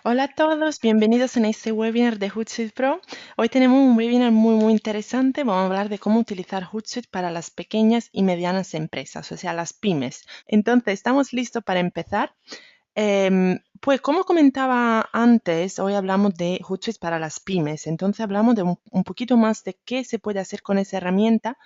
Hola a todos, bienvenidos en este webinar de Hootsuite Pro. Hoy tenemos un webinar muy interesante. Vamos a hablar de cómo utilizar Hootsuite para las pequeñas y medianas empresas, o sea, las pymes. Entonces, ¿estamos listos para empezar? Pues como comentaba antes, hoy hablamos de Hootsuite para las pymes. Entonces hablamos de un poquito más de qué se puede hacer con esa herramienta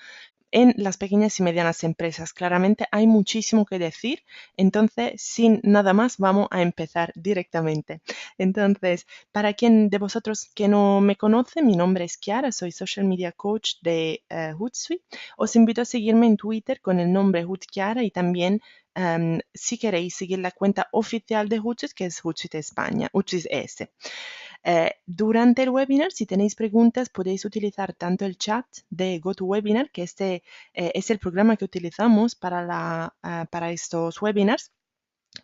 en las pequeñas y medianas empresas. Claramente hay muchísimo que decir, entonces sin nada más vamos a empezar directamente. Entonces, para quien de vosotros que no me conoce, mi nombre es Chiara, soy Social Media Coach de Hootsuite. Os invito a seguirme en Twitter con el nombre Chiara y también si queréis seguir la cuenta oficial de Hootsuite, que es Hootsuite España, Hootsuite S. Durante el webinar, si tenéis preguntas, podéis utilizar tanto el chat de GoToWebinar, que es el programa que utilizamos para estos webinars.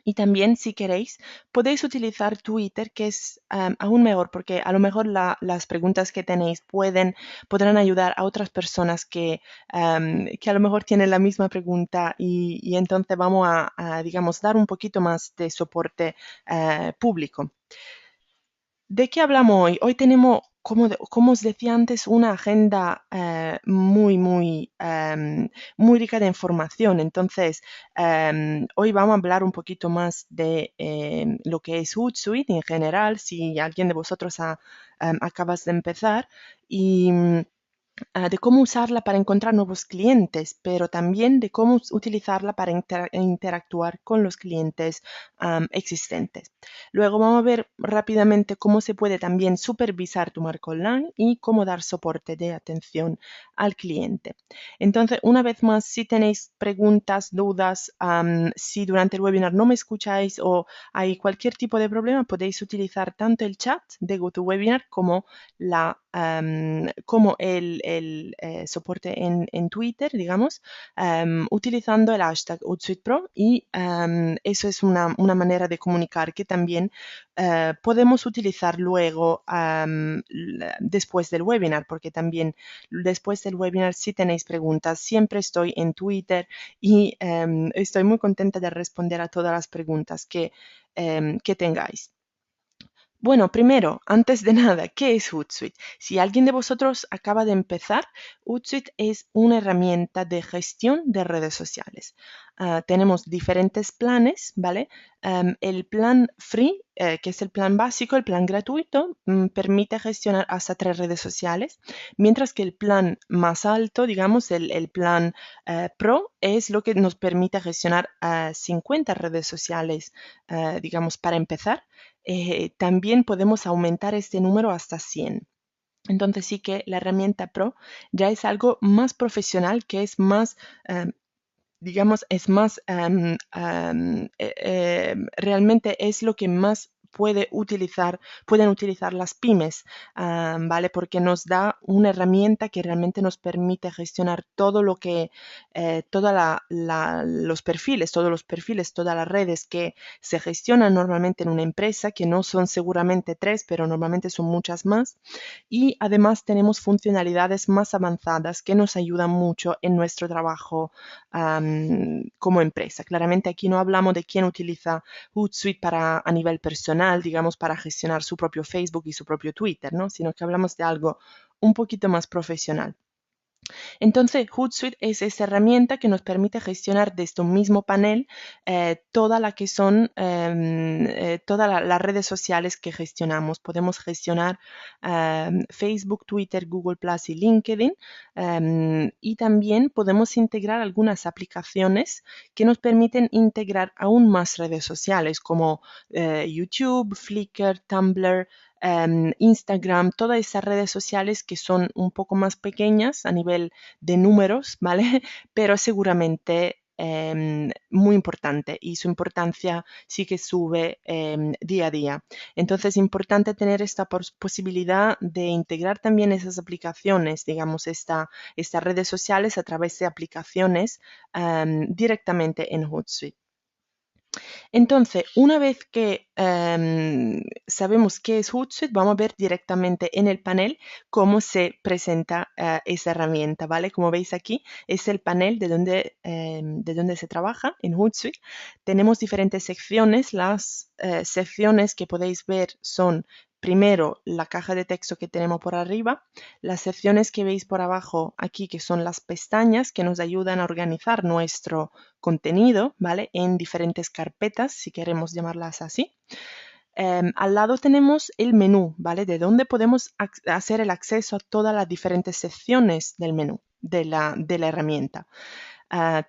Y también, si queréis, podéis utilizar Twitter, que es aún mejor, porque a lo mejor las preguntas que tenéis podrán ayudar a otras personas que a lo mejor tienen la misma pregunta y entonces vamos digamos, dar un poquito más de soporte público. ¿De qué hablamos hoy? Hoy tenemos, como os decía antes, una agenda muy rica de información. Entonces, hoy vamos a hablar un poquito más de lo que es Hootsuite en general, si alguien de vosotros acabas de empezar, y de cómo usarla para encontrar nuevos clientes, pero también de cómo utilizarla para interactuar con los clientes existentes. Luego vamos a ver rápidamente cómo se puede también supervisar tu marca online y cómo dar soporte de atención al cliente. Entonces, una vez más, si tenéis preguntas, dudas, si durante el webinar no me escucháis o hay cualquier tipo de problema, podéis utilizar tanto el chat de GoToWebinar como el soporte en Twitter, digamos, utilizando el hashtag HootsuitePro y eso es una manera de comunicar que también podemos utilizar luego después del webinar, porque también después del webinar si tenéis preguntas, siempre estoy en Twitter y estoy muy contenta de responder a todas las preguntas que tengáis. Bueno, primero, antes de nada, ¿qué es Hootsuite? Si alguien de vosotros acaba de empezar, Hootsuite es una herramienta de gestión de redes sociales. Tenemos diferentes planes, ¿vale? El plan free, que es el plan básico, el plan gratuito, permite gestionar hasta 3 redes sociales, mientras que el plan más alto, digamos, el plan pro, es lo que nos permite gestionar 50 redes sociales, digamos, para empezar. También podemos aumentar este número hasta 100. Entonces sí que la herramienta Pro ya es algo más profesional, que es más, digamos, es más, realmente es lo que más pueden utilizar las pymes, ¿vale? Porque nos da una herramienta que realmente nos permite gestionar todo lo que, todos los perfiles, todas las redes que se gestionan normalmente en una empresa, que no son seguramente 3, pero normalmente son muchas más. Y además tenemos funcionalidades más avanzadas que nos ayudan mucho en nuestro trabajo como empresa. Claramente aquí no hablamos de quién utiliza Hootsuite a nivel personal, digamos, para gestionar su propio Facebook y su propio Twitter, ¿no? Sino que hablamos de algo un poquito más profesional. Entonces, Hootsuite es esa herramienta que nos permite gestionar desde un mismo panel todas las redes sociales que gestionamos. Podemos gestionar Facebook, Twitter, Google Plus y LinkedIn, y también podemos integrar algunas aplicaciones que nos permiten integrar aún más redes sociales como YouTube, Flickr, Tumblr, Instagram, todas esas redes sociales que son un poco más pequeñas a nivel de números, ¿vale? Pero seguramente muy importante y su importancia sí que sube día a día. Entonces es importante tener esta posibilidad de integrar también esas aplicaciones, digamos, estas redes sociales a través de aplicaciones directamente en Hootsuite. Entonces, una vez que sabemos qué es Hootsuite, vamos a ver directamente en el panel cómo se presenta esa herramienta, ¿vale? Como veis aquí, es el panel de donde se trabaja en Hootsuite. Tenemos diferentes secciones. Las secciones que podéis ver son primero la caja de texto que tenemos por arriba, las secciones que veis por abajo aquí, que son las pestañas que nos ayudan a organizar nuestro contenido, ¿vale? En diferentes carpetas, si queremos llamarlas así. Al lado tenemos el menú, ¿vale? De donde podemos hacer el acceso a todas las diferentes secciones del menú, de la herramienta.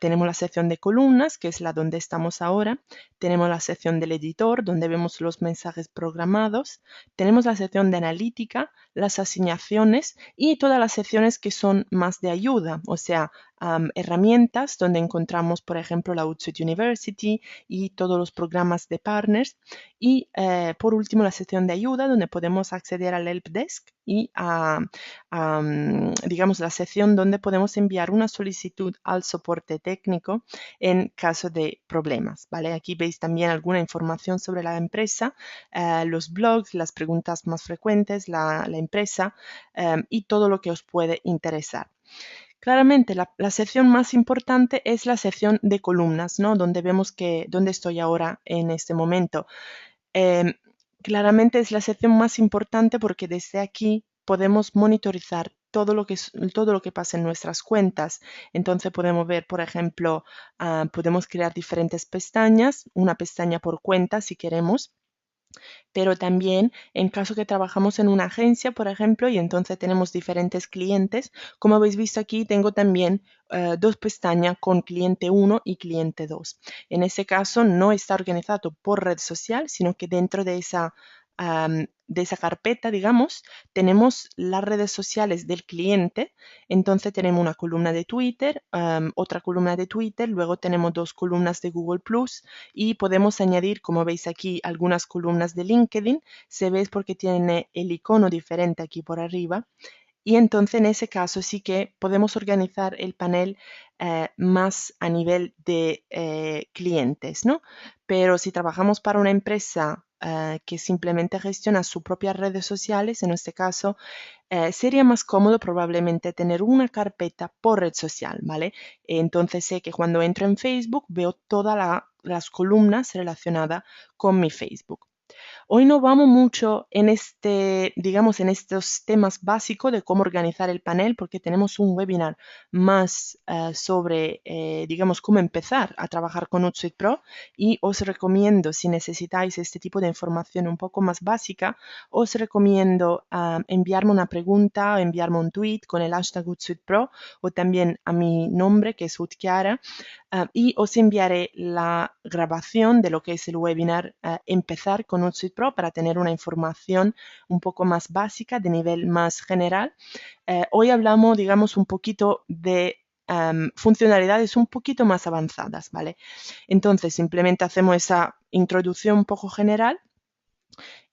Tenemos la sección de columnas, que es la donde estamos ahora. Tenemos la sección del editor, donde vemos los mensajes programados. Tenemos la sección de analítica, las asignaciones y todas las secciones que son más de ayuda, o sea, herramientas donde encontramos, por ejemplo, la Hootsuite University y todos los programas de partners. Y por último, la sección de ayuda, donde podemos acceder al Help Desk y digamos, la sección donde podemos enviar una solicitud al soporte técnico en caso de problemas, ¿vale? Aquí veis también alguna información sobre la empresa, los blogs, las preguntas más frecuentes, la empresa y todo lo que os puede interesar. Claramente, la sección más importante es la sección de columnas, ¿no? Donde vemos dónde estoy ahora en este momento. Em, Claramente es la sección más importante porque desde aquí podemos monitorizar todo lo que pasa en nuestras cuentas. Entonces podemos ver, por ejemplo, podemos crear diferentes pestañas, una pestaña por cuenta si queremos, pero también en caso que trabajamos en una agencia, por ejemplo, y entonces tenemos diferentes clientes, como habéis visto aquí, tengo también dos pestañas con cliente 1 y cliente 2. En ese caso no está organizado por red social, sino que dentro de esa carpeta, digamos, tenemos las redes sociales del cliente. Entonces tenemos una columna de Twitter, otra columna de Twitter, luego tenemos dos columnas de Google Plus y podemos añadir, como veis aquí, algunas columnas de LinkedIn. Se ve porque tiene el icono diferente aquí por arriba. Y entonces en ese caso sí que podemos organizar el panel más a nivel de clientes, ¿no? Pero si trabajamos para una empresa que simplemente gestiona sus propias redes sociales, en este caso, sería más cómodo probablemente tener una carpeta por red social, ¿vale? Entonces sé que cuando entro en Facebook veo todas las columnas relacionadas con mi Facebook. Hoy no vamos mucho en digamos, en estos temas básicos de cómo organizar el panel, porque tenemos un webinar más sobre, digamos, cómo empezar a trabajar con Hootsuite Pro y os recomiendo, si necesitáis este tipo de información un poco más básica, os recomiendo enviarme una pregunta o enviarme un tweet con el hashtag Hootsuite Pro o también a mi nombre, que es Utkiara, y os enviaré la grabación de lo que es el webinar Empezar con Hootsuite Pro para tener una información un poco más básica, de nivel más general. Hoy hablamos, digamos, un poquito de funcionalidades un poquito más avanzadas, ¿vale? Entonces, simplemente hacemos esa introducción un poco general.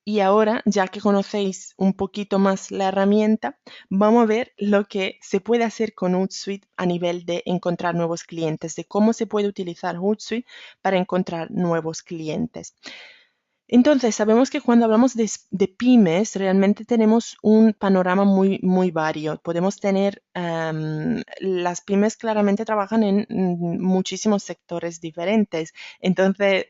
Y ahora, ya que conocéis un poquito más la herramienta, vamos a ver lo que se puede hacer con Hootsuite a nivel de encontrar nuevos clientes, de cómo se puede utilizar Hootsuite para encontrar nuevos clientes. Entonces, sabemos que cuando hablamos de pymes, realmente tenemos un panorama muy, muy vario. Podemos tener, las pymes claramente trabajan en muchísimos sectores diferentes. Entonces,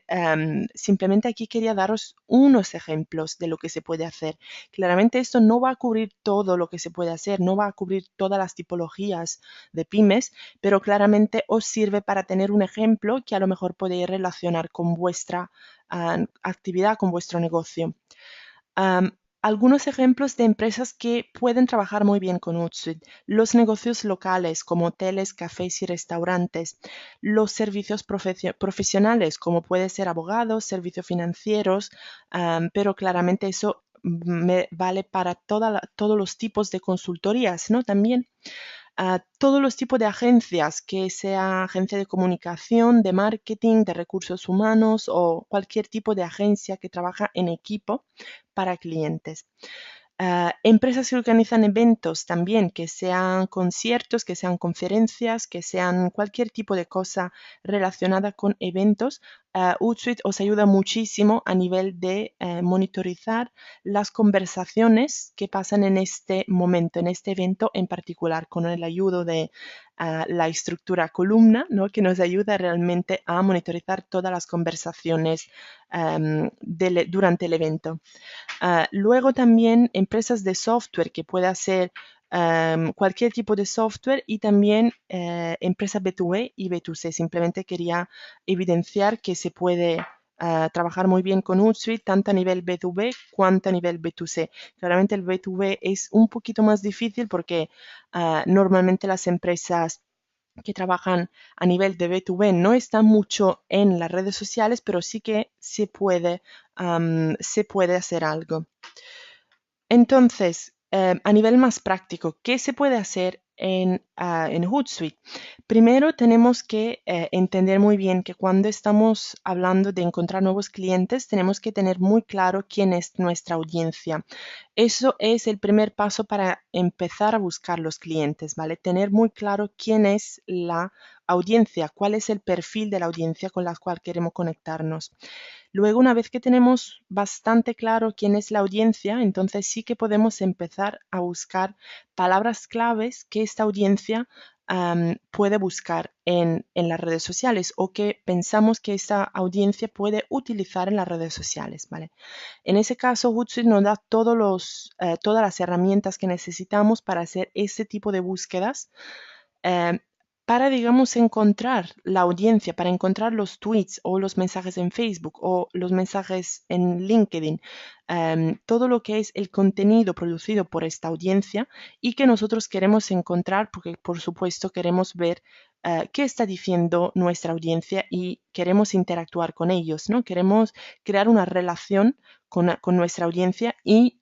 simplemente aquí quería daros unos ejemplos de lo que se puede hacer. Claramente esto no va a cubrir todo lo que se puede hacer, no va a cubrir todas las tipologías de pymes, pero claramente os sirve para tener un ejemplo que a lo mejor podéis relacionar con vuestra actividad, con vuestro negocio. Algunos ejemplos de empresas que pueden trabajar muy bien con Hootsuite. Los negocios locales como hoteles, cafés y restaurantes. Los servicios profesionales como puede ser abogados, servicios financieros, pero claramente eso me vale para todos los tipos de consultorías, ¿no? También a todos los tipos de agencias, que sea agencia de comunicación, de marketing, de recursos humanos o cualquier tipo de agencia que trabaja en equipo para clientes. Empresas que organizan eventos también, que sean conciertos, que sean conferencias, que sean cualquier tipo de cosa relacionada con eventos, Hootsuite os ayuda muchísimo a nivel de monitorizar las conversaciones que pasan en este momento, en este evento en particular, con el ayuda de la estructura columna, ¿no? Que nos ayuda realmente a monitorizar todas las conversaciones durante el evento. Luego también empresas de software que puede hacer cualquier tipo de software y también empresa B2B y B2C. Simplemente quería evidenciar que se puede trabajar muy bien con Hootsuite tanto a nivel B2B cuanto a nivel B2C. Claramente el B2B es un poquito más difícil porque normalmente las empresas que trabajan a nivel de B2B no están mucho en las redes sociales, pero sí que se puede hacer algo. Entonces, a nivel más práctico, ¿qué se puede hacer en Hootsuite? Primero tenemos que entender muy bien que cuando estamos hablando de encontrar nuevos clientes, tenemos que tener muy claro quién es nuestra audiencia. Eso es el primer paso para empezar a buscar los clientes, ¿vale? Tener muy claro quién es la audiencia, cuál es el perfil de la audiencia con la cual queremos conectarnos. Luego, una vez que tenemos bastante claro quién es la audiencia, entonces sí que podemos empezar a buscar palabras claves que esta audiencia puede buscar en las redes sociales o que pensamos que esta audiencia puede utilizar en las redes sociales, ¿vale? En ese caso, Hootsuite nos da todas las herramientas que necesitamos para hacer este tipo de búsquedas eh, para, digamos, encontrar la audiencia, para encontrar los tweets o los mensajes en Facebook o los mensajes en LinkedIn, todo lo que es el contenido producido por esta audiencia y que nosotros queremos encontrar porque, por supuesto, queremos ver qué está diciendo nuestra audiencia y queremos interactuar con ellos, ¿no? Queremos crear una relación con nuestra audiencia y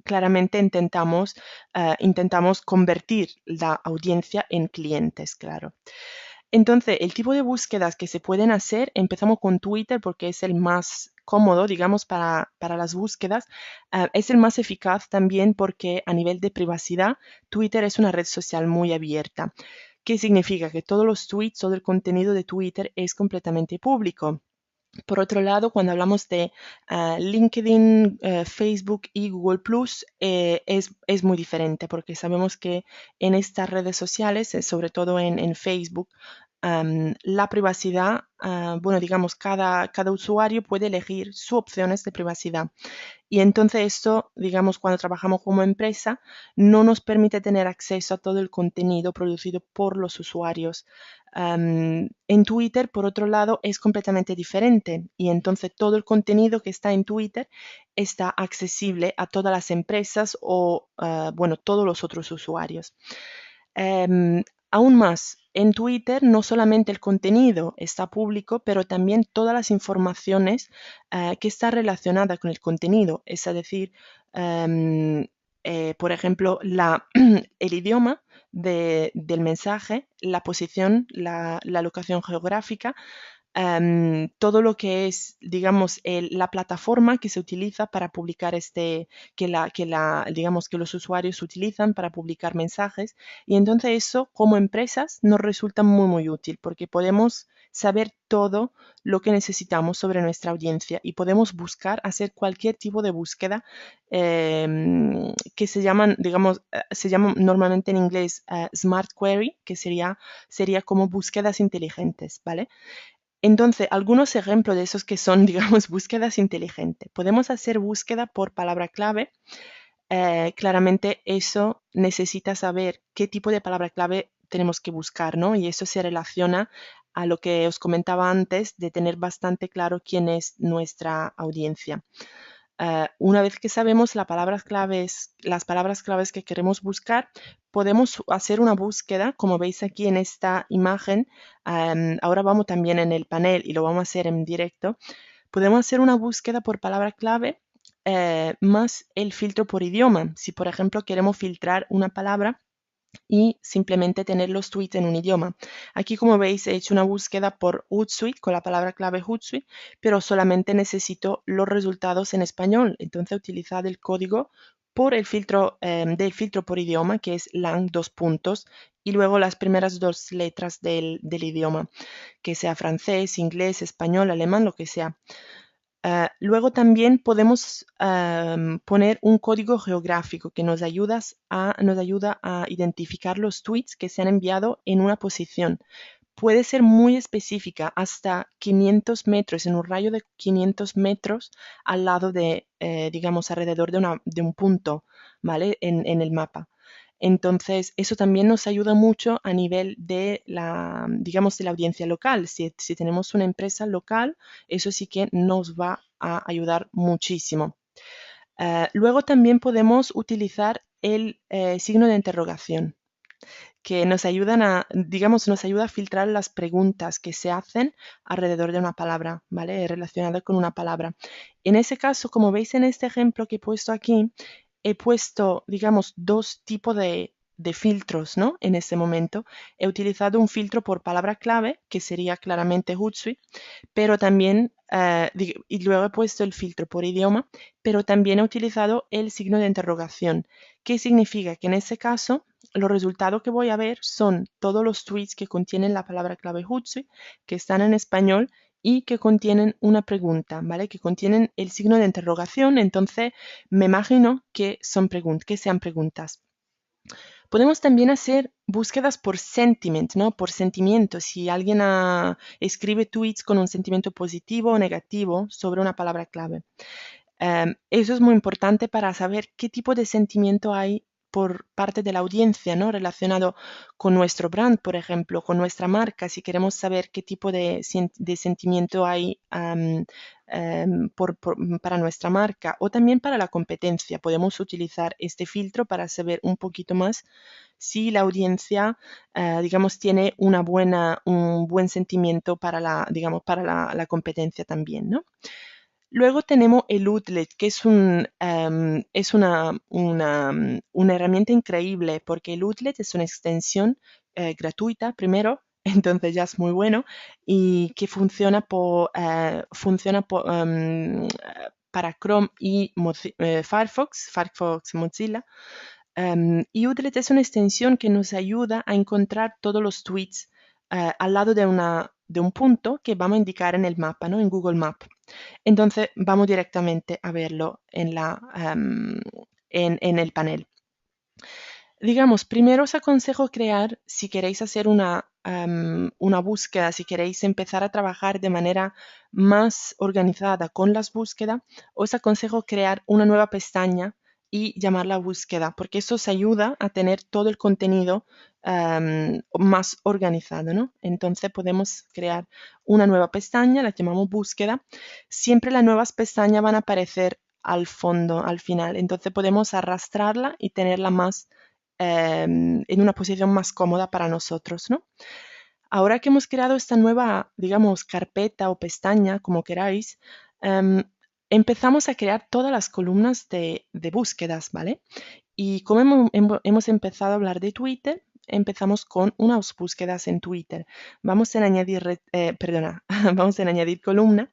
claramente intentamos convertir la audiencia en clientes, claro. Entonces, el tipo de búsquedas que se pueden hacer, empezamos con Twitter porque es el más cómodo, digamos, para las búsquedas. Es el más eficaz también porque a nivel de privacidad, Twitter es una red social muy abierta. ¿Qué significa? Que todos los tweets, todo el contenido de Twitter es completamente público. Por otro lado, cuando hablamos de LinkedIn, Facebook y Google Plus, es muy diferente porque sabemos que en estas redes sociales, sobre todo en Facebook, la privacidad, bueno, digamos, cada usuario puede elegir sus opciones de privacidad. Y entonces esto, digamos, cuando trabajamos como empresa, no nos permite tener acceso a todo el contenido producido por los usuarios. En Twitter, por otro lado, es completamente diferente y entonces todo el contenido que está en Twitter está accesible a todas las empresas o, bueno, todos los otros usuarios. Aún más, en Twitter no solamente el contenido está público, pero también todas las informaciones que están relacionadas con el contenido, es decir, em, por ejemplo, el idioma del mensaje, la posición, la locación geográfica, todo lo que es, digamos, la plataforma que se utiliza para publicar digamos, que los usuarios utilizan para publicar mensajes. Y entonces eso, como empresas, nos resulta muy, muy útil porque podemos saber todo lo que necesitamos sobre nuestra audiencia y podemos buscar, hacer cualquier tipo de búsqueda que se llaman, digamos, se llaman normalmente en inglés Smart Query, que sería como búsquedas inteligentes, ¿vale? Entonces, algunos ejemplos de esos que son, digamos, búsquedas inteligentes. Podemos hacer búsqueda por palabra clave. Claramente eso necesita saber qué tipo de palabra clave tenemos que buscar, ¿no? Y eso se relaciona a lo que os comentaba antes de tener bastante claro quién es nuestra audiencia. Una vez que sabemos las palabras claves que queremos buscar, podemos hacer una búsqueda, como veis aquí en esta imagen. Ahora vamos también en el panel y lo vamos a hacer en directo. Podemos hacer una búsqueda por palabra clave más el filtro por idioma. Si, por ejemplo, queremos filtrar una palabra y simplemente tener los tweets en un idioma. Aquí, como veis, he hecho una búsqueda por Hootsuite con la palabra clave Hootsuite, pero solamente necesito los resultados en español. Entonces, utilizad el código por el filtro del filtro por idioma, que es lang y luego las primeras dos letras del idioma, que sea francés, inglés, español, alemán, lo que sea. Luego también podemos poner un código geográfico que nos ayuda a identificar los tweets que se han enviado en una posición. Puede ser muy específica, hasta 500 metros, en un rayo de 500 metros al lado de, digamos, alrededor de un punto, ¿vale? En el mapa. Entonces, eso también nos ayuda mucho a nivel de la, digamos, de la audiencia local. Si tenemos una empresa local, eso sí que nos va a ayudar muchísimo. Luego también podemos utilizar el signo de interrogación, que nos ayudan a, digamos, nos ayuda a filtrar las preguntas que se hacen alrededor de una palabra, ¿vale? Relacionada con una palabra. En ese caso, como veis en este ejemplo que he puesto aquí, he puesto, digamos, dos tipos de filtros, ¿no? En este momento. He utilizado un filtro por palabra clave, que sería claramente Hootsuite, pero también, y luego he puesto el filtro por idioma, pero también he utilizado el signo de interrogación, que significa que en ese caso los resultados que voy a ver son todos los tweets que contienen la palabra clave Hootsuite, que están en español y que contienen una pregunta, ¿vale? Que contienen el signo de interrogación, entonces me imagino que que sean preguntas. Podemos también hacer búsquedas por sentiment, ¿no? Por sentimiento. Si alguien escribe tweets con un sentimiento positivo o negativo sobre una palabra clave. Eso es muy importante para saber qué tipo de sentimiento hay por parte de la audiencia, ¿no? Relacionado con nuestro brand, por ejemplo, con nuestra marca. Si queremos saber qué tipo de sentimiento hay para nuestra marca o también para la competencia, podemos utilizar este filtro para saber un poquito más si la audiencia, digamos, tiene un buen sentimiento para digamos, para la competencia también, ¿no? Luego tenemos el Udlet, que es una herramienta increíble porque el Udlet es una extensión gratuita, primero, entonces ya es muy bueno, y que funciona para Chrome y Firefox, Mozilla. Y Udlet es una extensión que nos ayuda a encontrar todos los tweets al lado de un punto que vamos a indicar en el mapa, ¿no? En Google Maps. Entonces vamos directamente a verlo en el panel. Digamos, primero os aconsejo crear, si queréis hacer una búsqueda, si queréis empezar a trabajar de manera más organizada con las búsquedas, os aconsejo crear una nueva pestaña y llamarla búsqueda, porque eso os ayuda a tener todo el contenido más organizado, ¿no? Entonces podemos crear una nueva pestaña, la llamamos búsqueda. Siempre las nuevas pestañas van a aparecer al fondo, al final. Entonces podemos arrastrarla y tenerla más en una posición más cómoda para nosotros, ¿no? Ahora que hemos creado esta nueva, digamos, carpeta o pestaña, como queráis, empezamos a crear todas las columnas de búsquedas, ¿vale? Y como hemos empezado a hablar de Twitter, empezamos con unas búsquedas en Twitter. Vamos a añadir, perdona, vamos a añadir columna.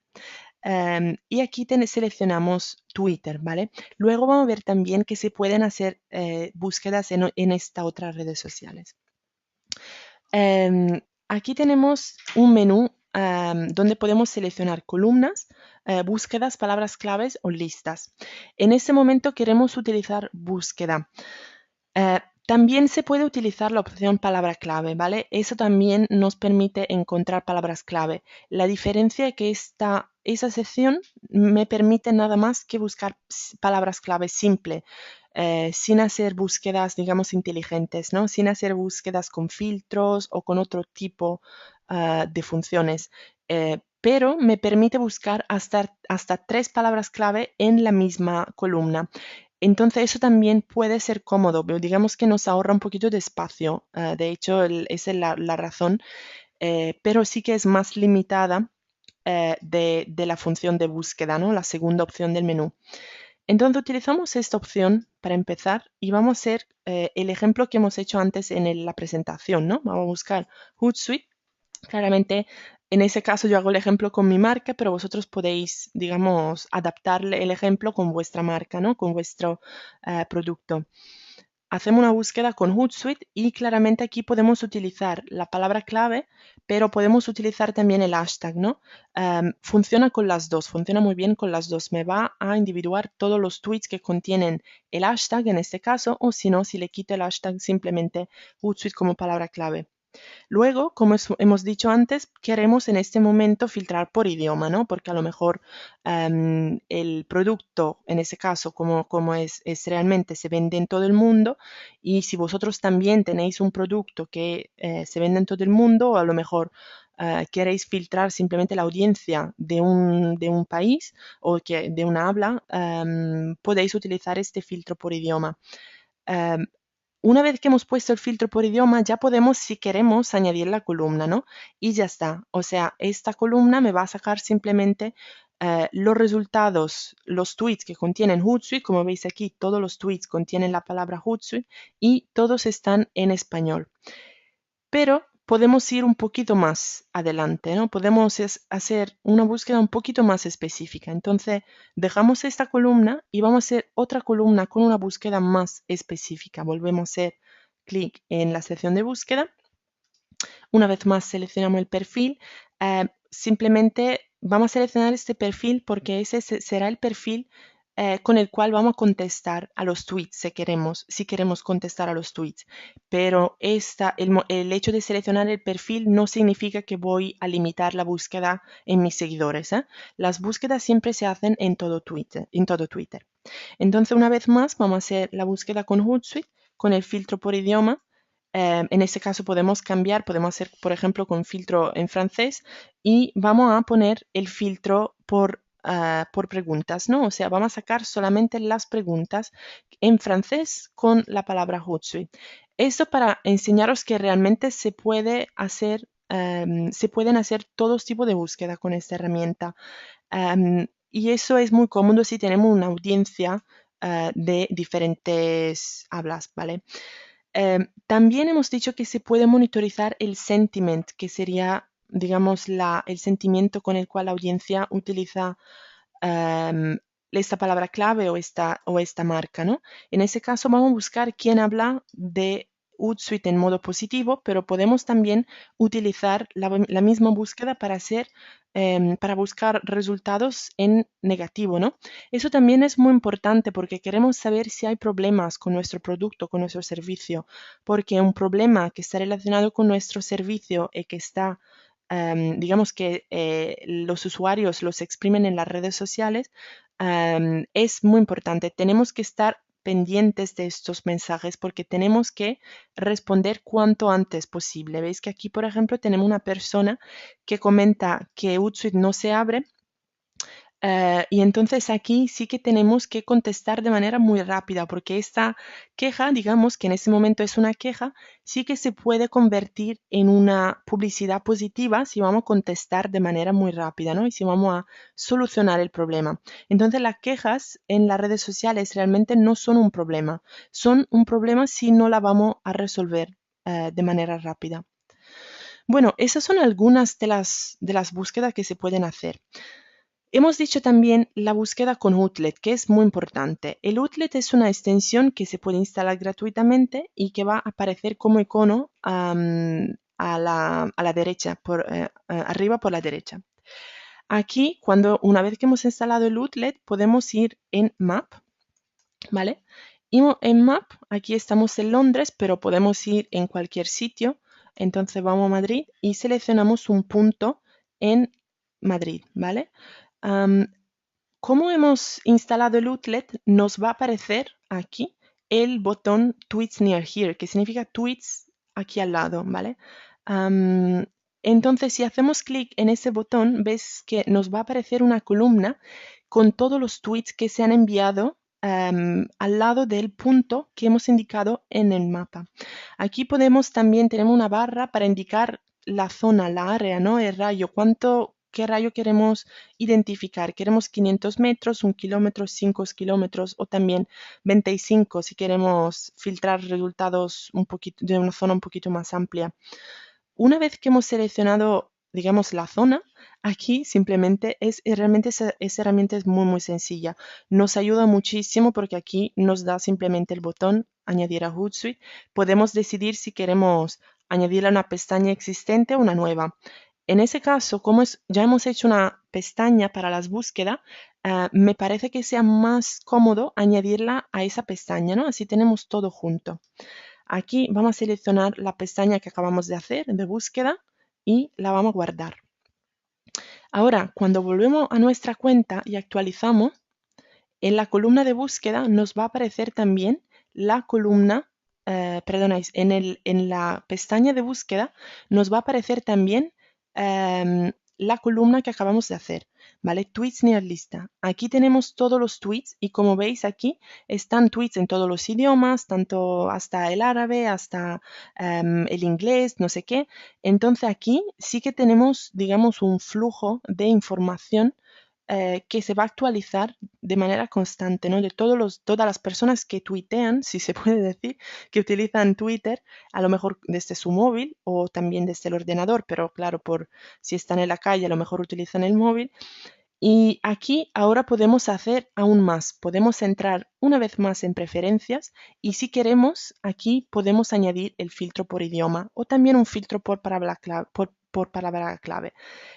Y aquí seleccionamos Twitter, ¿vale? Luego vamos a ver también que se pueden hacer búsquedas en esta otra redes sociales. Aquí tenemos un menú donde podemos seleccionar columnas, búsquedas, palabras claves o listas. En este momento queremos utilizar búsqueda. También se puede utilizar la opción palabra clave, ¿vale? Eso también nos permite encontrar palabras clave. La diferencia es que esa sección me permite nada más que buscar palabras clave simple, sin hacer búsquedas, digamos, inteligentes, ¿no? Sin hacer búsquedas con filtros o con otro tipo de funciones. Pero me permite buscar hasta 3 palabras clave en la misma columna. Entonces eso también puede ser cómodo, pero digamos que nos ahorra un poquito de espacio. De hecho, esa es la razón, pero sí que es más limitada de la función de búsqueda, ¿no? La segunda opción del menú. Entonces utilizamos esta opción para empezar y vamos a hacer el ejemplo que hemos hecho antes en la presentación, ¿no? Vamos a buscar Hootsuite. Claramente, en ese caso yo hago el ejemplo con mi marca, pero vosotros podéis, digamos, adaptarle el ejemplo con vuestra marca, ¿no? Con vuestro producto. hacemos una búsqueda con Hootsuite y claramente aquí podemos utilizar la palabra clave, pero podemos utilizar también el hashtag, ¿no? Funciona con las dos, funciona muy bien con las dos. Me va a individuar todos los tweets que contienen el hashtag en este caso, o si no, si le quito el hashtag, simplemente Hootsuite como palabra clave. Luego, como hemos dicho antes, queremos en este momento filtrar por idioma, ¿no? Porque a lo mejor el producto, en ese caso, como es realmente, se vende en todo el mundo y si vosotros también tenéis un producto que se vende en todo el mundo, o a lo mejor queréis filtrar simplemente la audiencia de un país o de una habla, podéis utilizar este filtro por idioma. Em, una vez que hemos puesto el filtro por idioma, ya podemos, si queremos, añadir la columna, ¿no? Y ya está. O sea, esta columna me va a sacar simplemente los resultados, los tweets que contienen Hootsuite. Como veis aquí, todos los tweets contienen la palabra Hootsuite y todos están en español. Pero podemos ir un poquito más adelante, ¿no? Podemos hacer una búsqueda un poquito más específica. Entonces, dejamos esta columna y vamos a hacer otra columna con una búsqueda más específica. Volvemos a hacer clic en la sección de búsqueda. Una vez más seleccionamos el perfil. Simplemente vamos a seleccionar este perfil porque ese será el perfil con el cual vamos a contestar a los tweets si queremos contestar a los tweets. Pero el hecho de seleccionar el perfil no significa que voy a limitar la búsqueda en mis seguidores. Las búsquedas siempre se hacen en todo Twitter. Entonces, una vez más, vamos a hacer la búsqueda con Hootsuite, con el filtro por idioma. En este caso podemos cambiar, podemos hacer, por ejemplo, con filtro en francés y vamos a poner el filtro por preguntas, ¿no? O sea, vamos a sacar solamente las preguntas en francés con la palabra Hootsuite. Esto para enseñaros que realmente se pueden hacer todos tipos de búsqueda con esta herramienta. Y eso es muy cómodo si tenemos una audiencia de diferentes hablas, ¿vale? También hemos dicho que se puede monitorizar el sentiment, que sería, digamos, el sentimiento con el cual la audiencia utiliza em, esta palabra clave o esta marca, ¿no? En ese caso vamos a buscar quién habla de Hootsuite en modo positivo, pero podemos también utilizar la misma búsqueda para buscar resultados en negativo, ¿no? Eso también es muy importante porque queremos saber si hay problemas con nuestro producto, con nuestro servicio, porque un problema que está relacionado con nuestro servicio y que está digamos que los usuarios los exprimen en las redes sociales, es muy importante. Tenemos que estar pendientes de estos mensajes porque tenemos que responder cuanto antes posible. Veis que aquí, por ejemplo, tenemos una persona que comenta que Hootsuite no se abre y entonces aquí sí que tenemos que contestar de manera muy rápida, porque esta queja, digamos que en ese momento es una queja, sí que se puede convertir en una publicidad positiva si vamos a contestar de manera muy rápida, ¿no? Y si vamos a solucionar el problema. Entonces las quejas en las redes sociales realmente no son un problema, son un problema si no la vamos a resolver de manera rápida. Bueno, esas son algunas de las búsquedas que se pueden hacer. Hemos dicho también la búsqueda con Hootlet, que es muy importante. El Hootlet es una extensión que se puede instalar gratuitamente y que va a aparecer como icono a la derecha, arriba por la derecha. Aquí, una vez que hemos instalado el Hootlet, podemos ir en Map, ¿vale? Y en Map, aquí estamos en Londres, pero podemos ir en cualquier sitio. Entonces vamos a Madrid y seleccionamos un punto en Madrid, ¿vale? Como hemos instalado el Outlet, nos va a aparecer aquí el botón Tweets Near Here, que significa tweets aquí al lado, ¿vale? Entonces, si hacemos clic en ese botón, ves que nos va a aparecer una columna con todos los tweets que se han enviado al lado del punto que hemos indicado en el mapa. Aquí podemos también tener una barra para indicar la zona, la área, ¿no? El rayo, qué rayo queremos identificar. Queremos 500 metros, 1 kilómetro, 5 kilómetros o también 25 si queremos filtrar resultados un poquito, de una zona un poquito más amplia. Una vez que hemos seleccionado digamos, la zona, aquí simplemente realmente esa herramienta es muy, muy sencilla. Nos ayuda muchísimo porque aquí nos da simplemente el botón añadir a Hootsuite. Podemos decidir si queremos añadir a una pestaña existente o una nueva. En ese caso, como ya hemos hecho una pestaña para las búsquedas, me parece que sea más cómodo añadirla a esa pestaña, ¿no? Así tenemos todo junto. Aquí vamos a seleccionar la pestaña que acabamos de hacer de búsqueda y la vamos a guardar. Ahora, cuando volvemos a nuestra cuenta y actualizamos, en la columna de búsqueda nos va a aparecer también la columna, perdonáis, en la pestaña de búsqueda nos va a aparecer también la columna que acabamos de hacer, ¿vale? Tweets near lista. Aquí tenemos todos los tweets y como veis aquí están tweets en todos los idiomas, tanto hasta el árabe, hasta el inglés, no sé qué. Entonces aquí sí que tenemos, digamos, un flujo de información que se va a actualizar de manera constante, ¿no? De todas las personas que tuitean, si se puede decir, que utilizan Twitter, a lo mejor desde su móvil o también desde el ordenador, pero claro, si están en la calle, a lo mejor utilizan el móvil. Y aquí ahora podemos hacer aún más. Podemos entrar una vez más en preferencias y si queremos, aquí podemos añadir el filtro por idioma o también un filtro por palabra clave. Por palabra clave.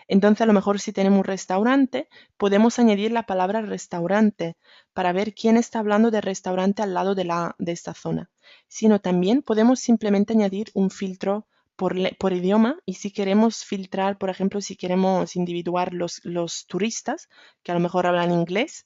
Entonces, a lo mejor si tenemos un restaurante, podemos añadir la palabra restaurante para ver quién está hablando de restaurante al lado de esta zona. Sino también podemos simplemente añadir un filtro por idioma y si queremos filtrar, por ejemplo, si queremos individuar los turistas que a lo mejor hablan inglés,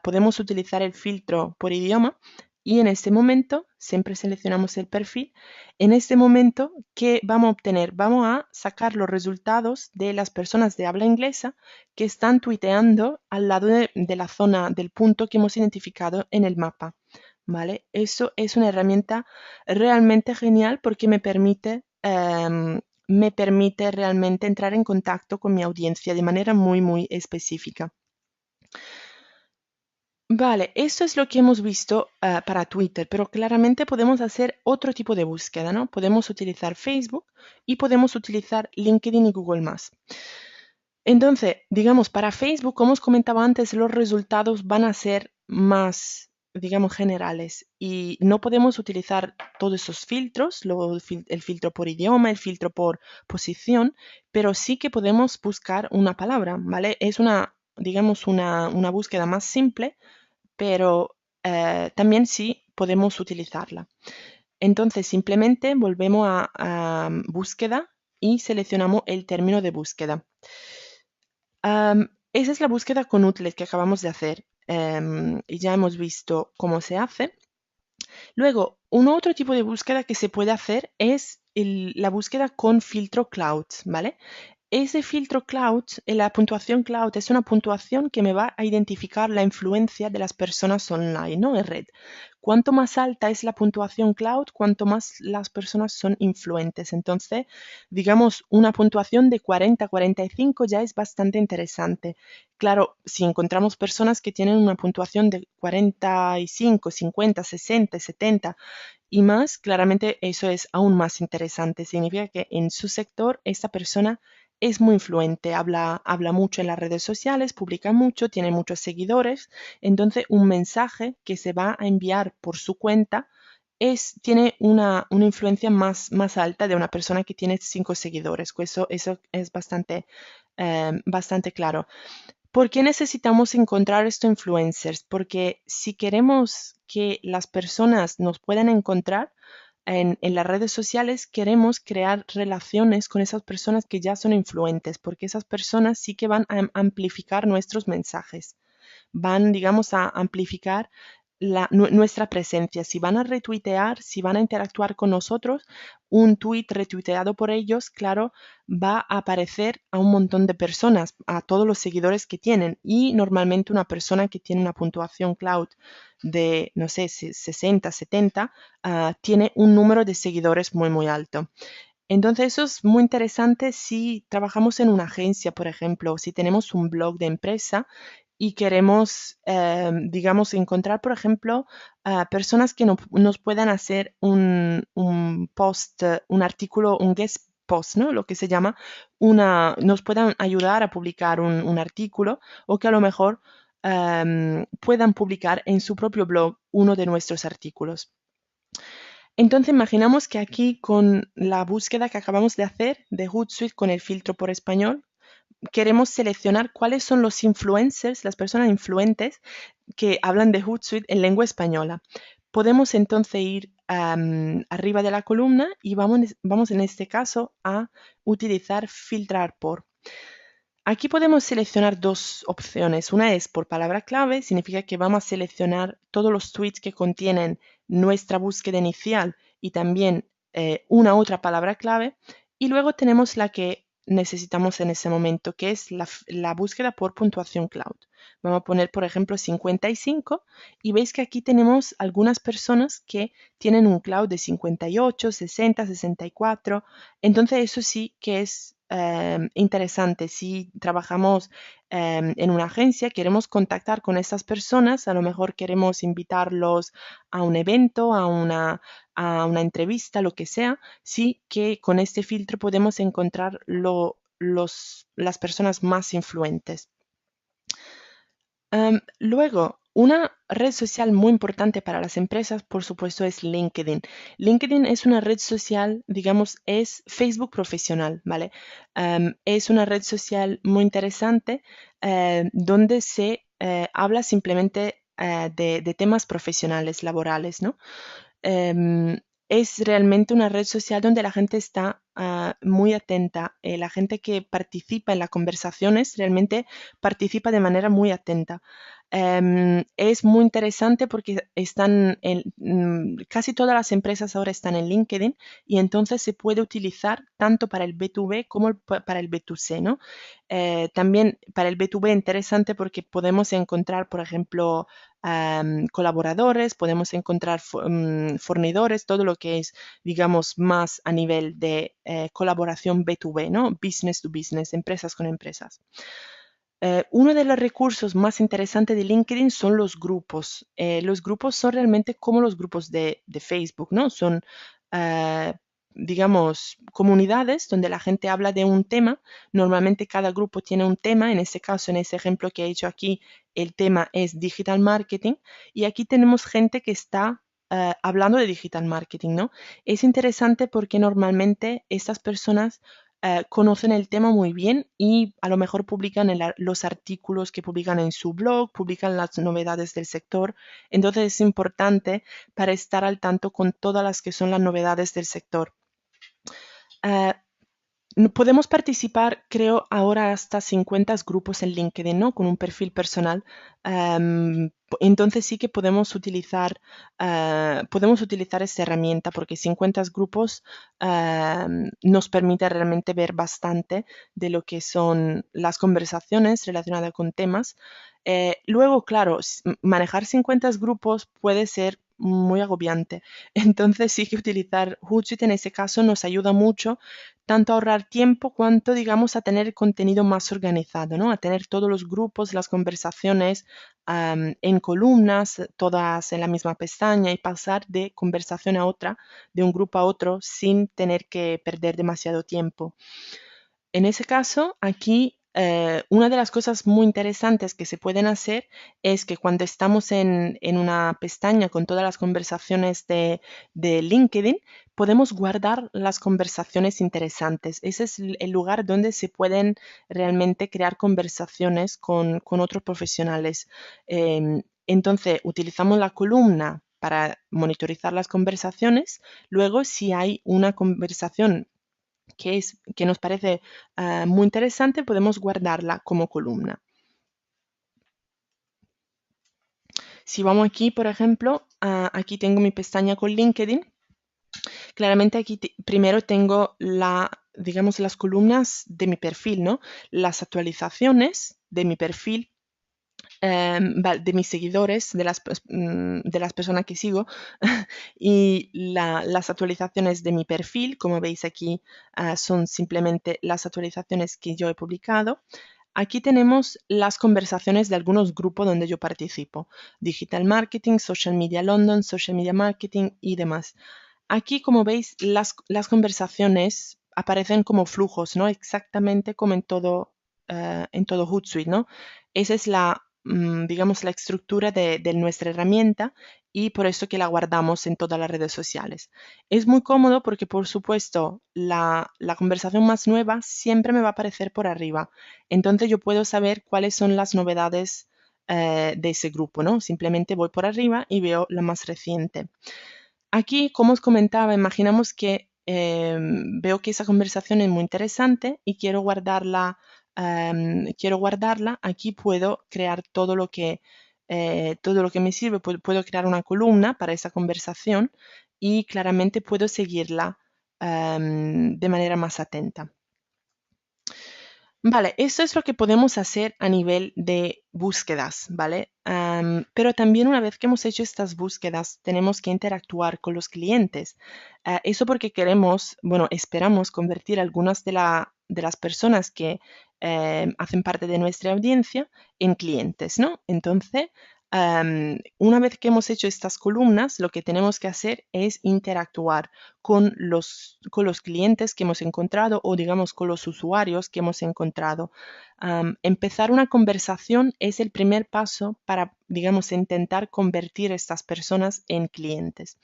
podemos utilizar el filtro por idioma y en este momento, siempre seleccionamos el perfil, en este momento, ¿qué vamos a obtener? Vamos a sacar los resultados de las personas de habla inglesa que están tuiteando al lado de la zona del punto que hemos identificado en el mapa. ¿Vale? Eso es una herramienta realmente genial porque me permite realmente entrar en contacto con mi audiencia de manera muy, muy específica. Vale, eso es lo que hemos visto para Twitter, pero claramente podemos hacer otro tipo de búsqueda, ¿no? Podemos utilizar Facebook y podemos utilizar LinkedIn y Google+. Entonces, digamos, para Facebook, como os comentaba antes, los resultados van a ser más, digamos, generales y no podemos utilizar todos esos filtros, el filtro por idioma, el filtro por posición, pero sí que podemos buscar una palabra, ¿vale? Es digamos, una búsqueda más simple, pero también sí podemos utilizarla. Entonces, simplemente volvemos a búsqueda y seleccionamos el término de búsqueda. Esa es la búsqueda con Utlet que acabamos de hacer y ya hemos visto cómo se hace. Luego, un otro tipo de búsqueda que se puede hacer es la búsqueda con filtro cloud, ¿vale? Ese filtro cloud, la puntuación cloud, es una puntuación que me va a identificar la influencia de las personas online, ¿no? En red. Cuanto más alta es la puntuación cloud, cuanto más las personas son influentes. Entonces, digamos, una puntuación de 40 a 45 ya es bastante interesante. Claro, si encontramos personas que tienen una puntuación de 45, 50, 60, 70 y más, claramente eso es aún más interesante. Significa que en su sector esta persona es muy influente, habla mucho en las redes sociales, publica mucho, tiene muchos seguidores. Entonces, un mensaje que se va a enviar por su cuenta tiene una influencia más alta de una persona que tiene 5 seguidores. Eso es bastante claro. ¿Por qué necesitamos encontrar estos influencers? Porque si queremos que las personas nos puedan encontrar en las redes sociales, queremos crear relaciones con esas personas que ya son influentes, porque esas personas sí que van a amplificar nuestros mensajes, van, digamos, a amplificar nuestra presencia. Si van a retuitear, si van a interactuar con nosotros, un tweet retuiteado por ellos, claro, va a aparecer a un montón de personas, a todos los seguidores que tienen. Y normalmente una persona que tiene una puntuación cloud de, no sé, 60, 70, tiene un número de seguidores muy, muy alto. Entonces eso es muy interesante si trabajamos en una agencia, por ejemplo, si tenemos un blog de empresa y queremos, digamos, encontrar, por ejemplo, personas que nos puedan hacer un post, un artículo, un guest post, ¿no? Lo que se llama nos puedan ayudar a publicar un artículo o que a lo mejor puedan publicar en su propio blog uno de nuestros artículos. Entonces imaginamos que aquí con la búsqueda que acabamos de hacer de Hootsuite con el filtro por español, queremos seleccionar cuáles son los influencers, las personas influentes que hablan de Hootsuite en lengua española. Podemos entonces ir arriba de la columna y vamos en este caso a utilizar filtrar por. Aquí podemos seleccionar dos opciones. Una es por palabra clave, significa que vamos a seleccionar todos los tweets que contienen nuestra búsqueda inicial y también una otra palabra clave. Y luego tenemos la que necesitamos en ese momento, que es la búsqueda por puntuación cloud. Vamos a poner, por ejemplo, 55 y veis que aquí tenemos algunas personas que tienen un cloud de 58, 60, 64. Entonces eso sí que es interesante. Si trabajamos en una agencia, queremos contactar con estas personas, a lo mejor queremos invitarlos a un evento, a una entrevista, lo que sea, sí que con este filtro podemos encontrar las personas más influentes. Luego, una red social muy importante para las empresas, por supuesto, es LinkedIn. LinkedIn es una red social, digamos, es Facebook profesional, ¿vale? Es una red social muy interesante donde se habla simplemente de temas profesionales, laborales, ¿no? Es realmente una red social donde la gente está muy atenta. La gente que participa en las conversaciones realmente participa de manera muy atenta. Es muy interesante porque casi todas las empresas ahora están en LinkedIn y entonces se puede utilizar tanto para el B2B como para el B2C, ¿no? También para el B2B interesante porque podemos encontrar, por ejemplo, colaboradores, podemos encontrar fornidores, todo lo que es, digamos, más a nivel de colaboración B2B, ¿no? Business to business, empresas con empresas. Uno de los recursos más interesantes de LinkedIn son los grupos. Los grupos son realmente como los grupos de Facebook, ¿no? Son, eh, digamos, comunidades donde la gente habla de un tema. Normalmente cada grupo tiene un tema. En este caso, en ese ejemplo que he hecho aquí, el tema es digital marketing. Y aquí tenemos gente que está hablando de digital marketing, ¿no? Es interesante porque normalmente estas personas conocen el tema muy bien y a lo mejor publican los artículos que publican en su blog, publican las novedades del sector. Entonces es importante para estar al tanto con todas las que son las novedades del sector. Eh, Podemos participar, creo, ahora hasta 50 grupos en LinkedIn, ¿no? Con un perfil personal. Entonces sí que podemos utilizar esta herramienta porque 50 grupos nos permite realmente ver bastante de lo que son las conversaciones relacionadas con temas. Luego, claro, manejar 50 grupos puede ser muy agobiante. Entonces sí que utilizar Hootsuite en ese caso nos ayuda mucho tanto a ahorrar tiempo cuanto, digamos, a tener el contenido más organizado, ¿no? A tener todos los grupos, las conversaciones en columnas, todas en la misma pestaña y pasar de conversación a otra, de un grupo a otro, sin tener que perder demasiado tiempo. En ese caso, aquí una de las cosas muy interesantes que se pueden hacer es que cuando estamos en una pestaña con todas las conversaciones de LinkedIn, podemos guardar las conversaciones interesantes. Ese es el lugar donde se pueden realmente crear conversaciones con otros profesionales. Entonces, utilizamos la columna para monitorizar las conversaciones. Luego, si hay una conversación que nos parece muy interesante, podemos guardarla como columna. Si vamos aquí, por ejemplo, aquí tengo mi pestaña con LinkedIn. Claramente aquí primero tengo digamos, las columnas de mi perfil, ¿no? Las actualizaciones de mi perfil, de mis seguidores, de las personas que sigo y las actualizaciones de mi perfil, como veis aquí, son simplemente las actualizaciones que yo he publicado. Aquí tenemos las conversaciones de algunos grupos donde yo participo. Digital Marketing, Social Media London, Social Media Marketing y demás. Aquí, como veis, las conversaciones aparecen como flujos, ¿no? Exactamente como en todo Hootsuite, ¿no? Esa es digamos, la estructura de nuestra herramienta y por eso que la guardamos en todas las redes sociales. Es muy cómodo porque, por supuesto, la conversación más nueva siempre me va a aparecer por arriba. Entonces yo puedo saber cuáles son las novedades de ese grupo, ¿no? Simplemente voy por arriba y veo la más reciente. Aquí, como os comentaba, imaginamos que veo que esa conversación es muy interesante y quiero guardarla. Aquí puedo crear todo lo que me sirve. Puedo crear una columna para esa conversación y claramente puedo seguirla de manera más atenta. Vale, eso es lo que podemos hacer a nivel de búsquedas, ¿vale? Pero también una vez que hemos hecho estas búsquedas, tenemos que interactuar con los clientes. Eso porque queremos, bueno, esperamos convertir algunas de las personas que hacen parte de nuestra audiencia en clientes, ¿no? Entonces, una vez que hemos hecho estas columnas, lo que tenemos que hacer es interactuar con los clientes que hemos encontrado o digamos con los usuarios que hemos encontrado. Empezar una conversación es el primer paso para, digamos, intentar convertir a estas personas en clientes.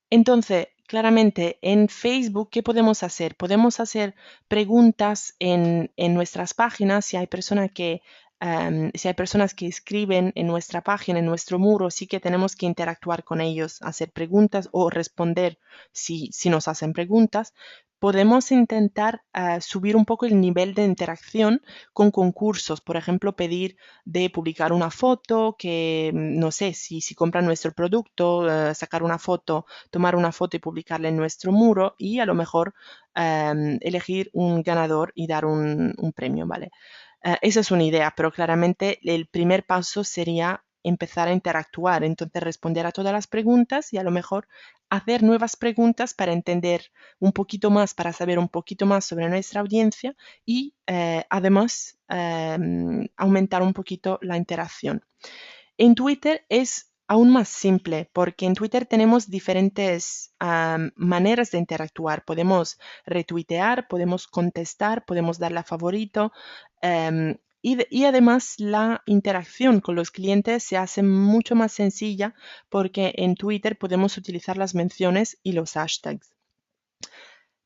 Entonces, claramente en Facebook, ¿qué podemos hacer? Podemos hacer preguntas en nuestras páginas si hay si hay personas que escriben en nuestra página, en nuestro muro, sí que tenemos que interactuar con ellos, hacer preguntas o responder si nos hacen preguntas. Podemos intentar subir un poco el nivel de interacción con concursos, por ejemplo, pedir de publicar una foto, que no sé, si compran nuestro producto, sacar una foto, tomar una foto y publicarla en nuestro muro y a lo mejor elegir un ganador y dar un premio, ¿vale? Esa es una idea, pero claramente el primer paso sería empezar a interactuar, entonces responder a todas las preguntas y a lo mejor hacer nuevas preguntas para entender un poquito más, para saber un poquito más sobre nuestra audiencia y además aumentar un poquito la interacción. En Twitter es aún más simple porque en Twitter tenemos diferentes maneras de interactuar. Podemos retuitear, podemos contestar, podemos darle a favorito. Y además la interacción con los clientes se hace mucho más sencilla porque en Twitter podemos utilizar las menciones y los hashtags.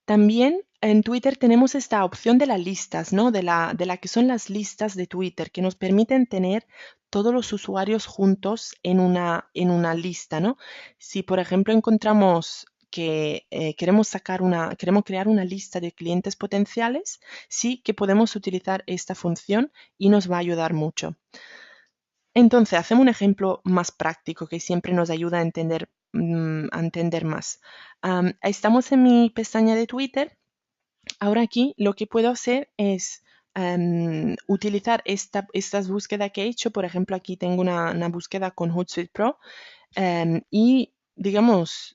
También en Twitter tenemos esta opción de las listas, ¿no? De la que son las listas de Twitter, que nos permiten tener todos los usuarios juntos en una lista, ¿no? Si, por ejemplo, encontramos que queremos crear una lista de clientes potenciales, sí que podemos utilizar esta función y nos va a ayudar mucho. Entonces, hacemos un ejemplo más práctico que siempre nos ayuda a entender más. Estamos en mi pestaña de Twitter. Ahora aquí lo que puedo hacer es utilizar estas búsquedas que he hecho. Por ejemplo, aquí tengo una búsqueda con Hootsuite Pro y, digamos,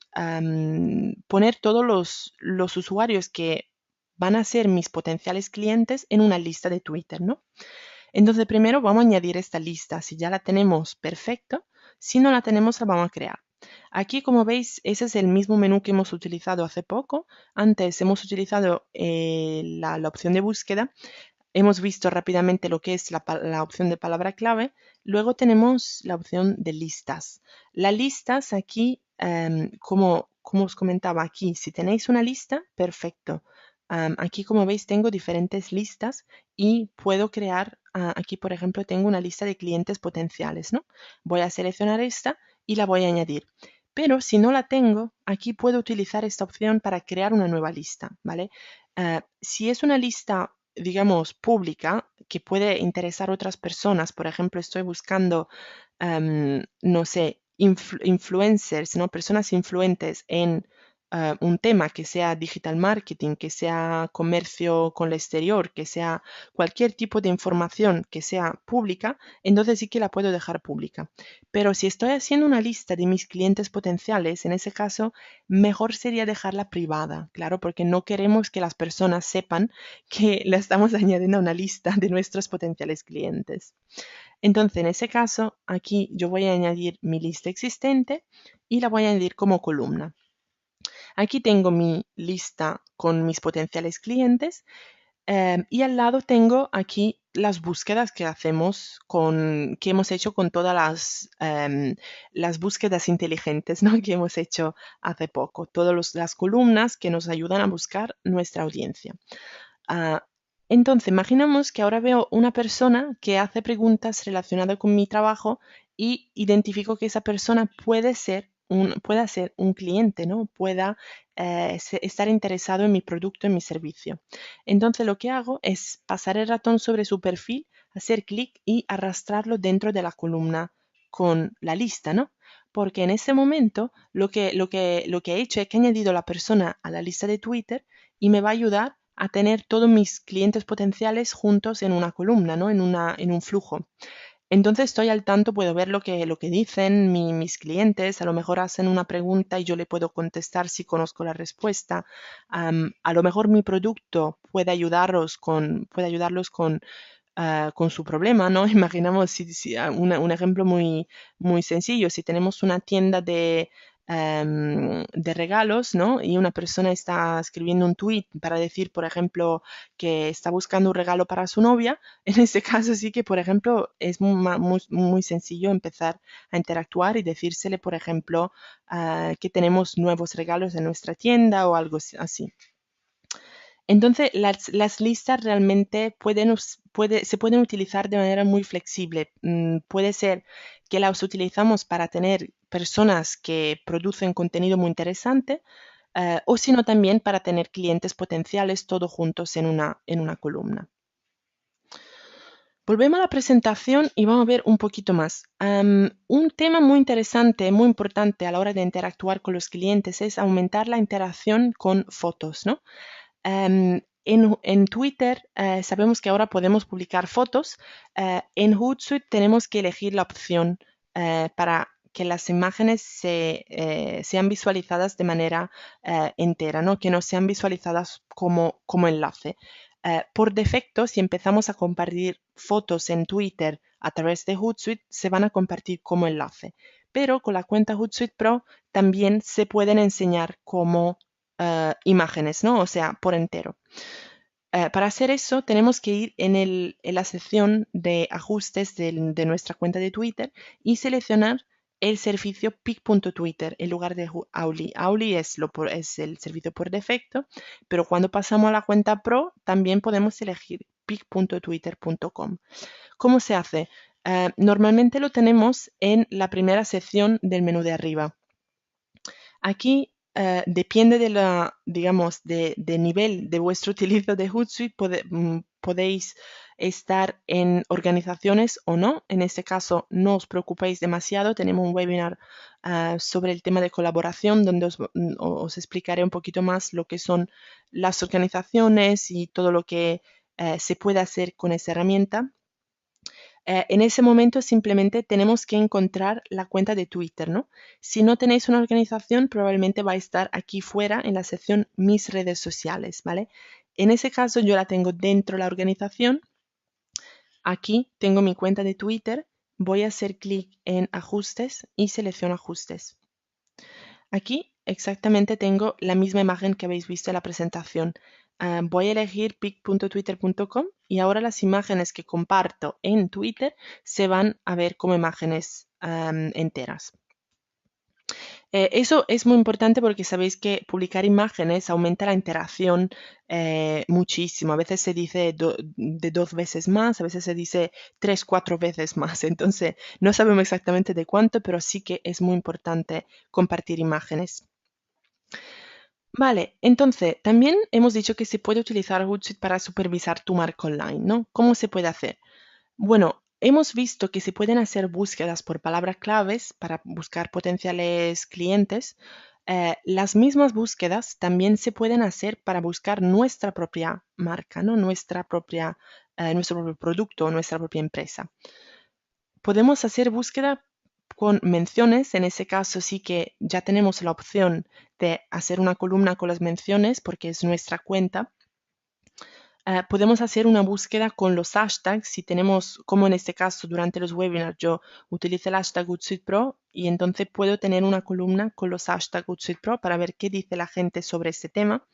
poner todos los usuarios que van a ser mis potenciales clientes en una lista de Twitter, ¿no? Entonces, primero vamos a añadir esta lista. Si ya la tenemos, perfecto. Si no la tenemos, la vamos a crear. Aquí, como veis, ese es el mismo menú que hemos utilizado hace poco. Antes hemos utilizado la opción de búsqueda. Hemos visto rápidamente lo que es la opción de palabra clave. Luego tenemos la opción de listas. Las listas aquí, como os comentaba aquí, si tenéis una lista, perfecto. Aquí, como veis, tengo diferentes listas y puedo crear, aquí, por ejemplo, tengo una lista de clientes potenciales, ¿no? Voy a seleccionar esta y la voy a añadir. Pero si no la tengo, aquí puedo utilizar esta opción para crear una nueva lista, ¿vale? Si es una lista, digamos, pública, que puede interesar a otras personas, por ejemplo, estoy buscando, no sé, influencers, ¿no? Personas influentes en un tema que sea digital marketing, que sea comercio con el exterior, que sea cualquier tipo de información que sea pública, entonces sí que la puedo dejar pública. Pero si estoy haciendo una lista de mis clientes potenciales, en ese caso, mejor sería dejarla privada, claro, porque no queremos que las personas sepan que la estamos añadiendo a una lista de nuestros potenciales clientes. Entonces, en ese caso, aquí yo voy a añadir mi lista existente y la voy a añadir como columna. Aquí tengo mi lista con mis potenciales clientes y al lado tengo aquí las búsquedas que que hemos hecho con todas las búsquedas inteligentes, ¿no? Que hemos hecho hace poco, todas las columnas que nos ayudan a buscar nuestra audiencia. Ah, entonces, imaginamos que ahora veo una persona que hace preguntas relacionadas con mi trabajo y identifico que esa persona pueda ser un cliente, ¿no? Pueda estar interesado en mi producto, en mi servicio. Entonces, lo que hago es pasar el ratón sobre su perfil, hacer clic y arrastrarlo dentro de la columna con la lista, ¿no? Porque en ese momento lo que he hecho es que he añadido a la persona a la lista de Twitter y me va a ayudar a tener todos mis clientes potenciales juntos en una columna, ¿no? En un flujo. Entonces estoy al tanto, puedo ver lo que dicen mis clientes, a lo mejor hacen una pregunta y yo le puedo contestar si conozco la respuesta. A lo mejor mi producto puede ayudarlos con su problema, ¿no? Imaginamos un ejemplo muy sencillo, si tenemos una tienda de regalos, ¿no? Y una persona está escribiendo un tweet para decir, por ejemplo, que está buscando un regalo para su novia, en ese caso sí que, por ejemplo, es muy sencillo empezar a interactuar y decírsele, por ejemplo, que tenemos nuevos regalos en nuestra tienda o algo así. Entonces, las listas realmente se pueden utilizar de manera muy flexible. Puede ser que las utilizamos para tener personas que producen contenido muy interesante, o sino también para tener clientes potenciales todos juntos en una columna. Volvemos a la presentación y vamos a ver un poquito más. Un tema muy interesante, muy importante a la hora de interactuar con los clientes es aumentar la interacción con fotos, ¿no? En Twitter sabemos que ahora podemos publicar fotos. En Hootsuite tenemos que elegir la opción para que las imágenes sean visualizadas de manera entera, ¿no? Que no sean visualizadas como enlace. Por defecto, si empezamos a compartir fotos en Twitter a través de Hootsuite, se van a compartir como enlace. Pero con la cuenta Hootsuite Pro también se pueden enseñar como imágenes, ¿no? O sea, por entero. Para hacer eso tenemos que ir en la sección de ajustes de nuestra cuenta de Twitter y seleccionar el servicio pic.twitter en lugar de Auli. Auli es el servicio por defecto, pero cuando pasamos a la cuenta Pro también podemos elegir pic.twitter.com. ¿Cómo se hace? Normalmente lo tenemos en la primera sección del menú de arriba. Aquí depende digamos, de nivel de vuestro utilizo de Hootsuite, podéis estar en organizaciones o no. En este caso, no os preocupéis demasiado. Tenemos un webinar sobre el tema de colaboración donde os explicaré un poquito más lo que son las organizaciones y todo lo que se puede hacer con esa herramienta. En ese momento simplemente tenemos que encontrar la cuenta de Twitter, ¿no? Si no tenéis una organización, probablemente va a estar aquí fuera en la sección Mis redes sociales, ¿vale? En ese caso yo la tengo dentro de la organización. Aquí tengo mi cuenta de Twitter. Voy a hacer clic en Ajustes y selecciono Ajustes. Aquí exactamente tengo la misma imagen que habéis visto en la presentación. Voy a elegir pic.twitter.com y ahora las imágenes que comparto en Twitter se van a ver como imágenes enteras. Eso es muy importante porque sabéis que publicar imágenes aumenta la interacción muchísimo. A veces se dice de 2 veces más, a veces se dice 3, 4 veces más. Entonces, no sabemos exactamente de cuánto, pero sí que es muy importante compartir imágenes. Vale, entonces también hemos dicho que se puede utilizar Hootsuite para supervisar tu marca online, ¿no? ¿Cómo se puede hacer? Bueno, hemos visto que se pueden hacer búsquedas por palabras claves para buscar potenciales clientes. Las mismas búsquedas también se pueden hacer para buscar nuestra propia marca, ¿no? Nuestro propio producto, nuestra propia empresa. Podemos hacer búsqueda con menciones. En ese caso sí que ya tenemos la opción de hacer una columna con las menciones porque es nuestra cuenta. podemos hacer una búsqueda con los hashtags. Si tenemos, como en este caso, durante los webinars, yo utilizo el hashtag Hootsuite Pro y entonces puedo tener una columna con los hashtags Hootsuite Pro para ver qué dice la gente sobre este tema.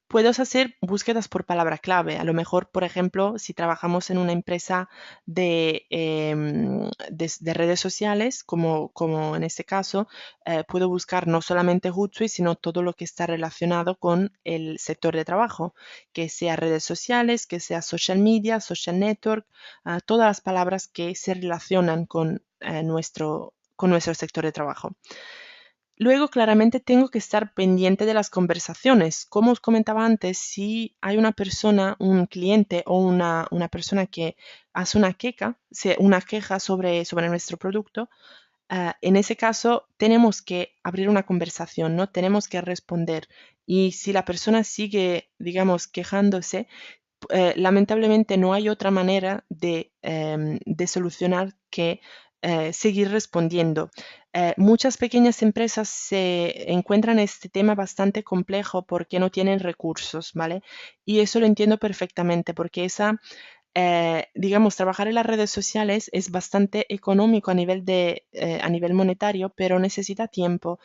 Puedes hacer búsquedas por palabra clave. A lo mejor, por ejemplo, si trabajamos en una empresa de redes sociales, como en este caso, puedo buscar no solamente Hootsuite, sino todo lo que está relacionado con el sector de trabajo, que sea redes sociales, que sea social media, social network, todas las palabras que se relacionan con nuestro sector de trabajo. Luego, claramente tengo que estar pendiente de las conversaciones. Como os comentaba antes, si hay una persona, un cliente o una persona que hace una queja sobre nuestro producto, en ese caso tenemos que abrir una conversación, ¿no? Tenemos que responder. Y si la persona sigue, digamos, quejándose, lamentablemente no hay otra manera de solucionar que seguir respondiendo. Muchas pequeñas empresas se encuentran este tema bastante complejo porque no tienen recursos, ¿vale? Y eso lo entiendo perfectamente porque digamos, trabajar en las redes sociales es bastante económico a nivel monetario, pero necesita tiempo.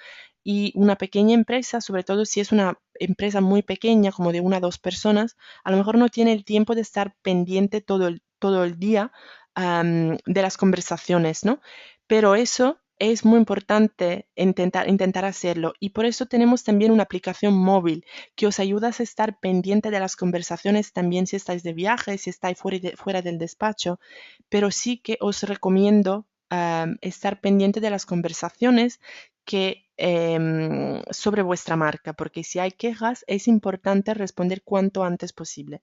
Y una pequeña empresa, sobre todo si es una empresa muy pequeña, como de una o dos personas, a lo mejor no tiene el tiempo de estar pendiente todo el día, de las conversaciones, ¿no? Pero eso es muy importante intentar hacerlo. Y por eso tenemos también una aplicación móvil que os ayuda a estar pendiente de las conversaciones también si estáis de viaje, si estáis fuera del despacho, pero sí que os recomiendo estar pendiente de las conversaciones sobre vuestra marca, porque si hay quejas es importante responder cuanto antes posible.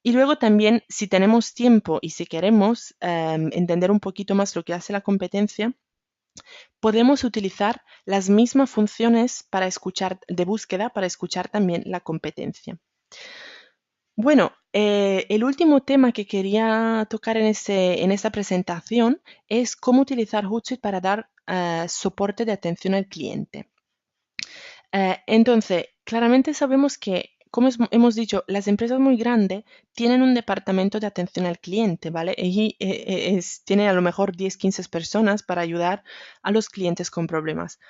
Y luego también, si tenemos tiempo y si queremos entender un poquito más lo que hace la competencia, podemos utilizar las mismas funciones de búsqueda para escuchar también la competencia. Bueno, el último tema que quería tocar en esta presentación es cómo utilizar Hootsuite para dar soporte de atención al cliente. Entonces, claramente sabemos que, como hemos dicho, las empresas muy grandes tienen un departamento de atención al cliente, ¿vale? Y tienen a lo mejor 10, 15 personas para ayudar a los clientes con problemas.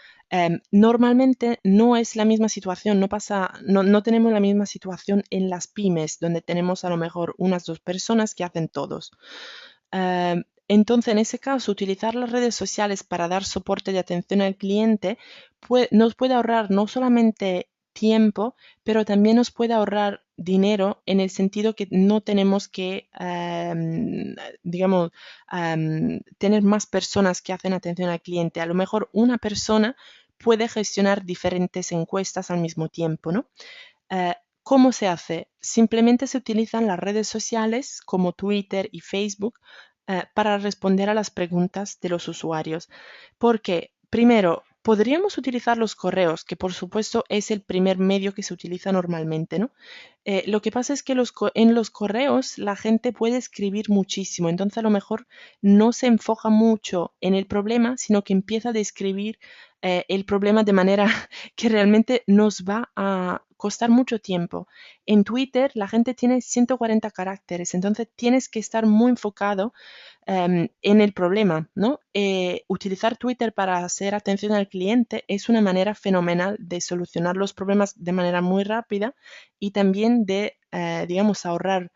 Normalmente no es la misma situación, no tenemos la misma situación en las pymes, donde tenemos a lo mejor unas 2 personas que hacen todos. Entonces, en ese caso, utilizar las redes sociales para dar soporte de atención al cliente nos puede ahorrar no solamente tiempo, pero también nos puede ahorrar dinero en el sentido que no tenemos que, digamos, tener más personas que hacen atención al cliente. A lo mejor una persona puede gestionar diferentes encuestas al mismo tiempo, ¿no? Eh, ¿Cómo se hace? Simplemente se utilizan las redes sociales como Twitter y Facebook para responder a las preguntas de los usuarios. Porque, primero, podríamos utilizar los correos, que por supuesto es el primer medio que se utiliza normalmente, ¿no? Lo que pasa es que en los correos la gente puede escribir muchísimo, entonces a lo mejor no se enfoca mucho en el problema, sino que empieza a describir el problema de manera que realmente nos va a costar mucho tiempo. En Twitter la gente tiene 140 caracteres, entonces tienes que estar muy enfocado en el problema, ¿no? Utilizar Twitter para hacer atención al cliente es una manera fenomenal de solucionar los problemas de manera muy rápida y también de, digamos, ahorrar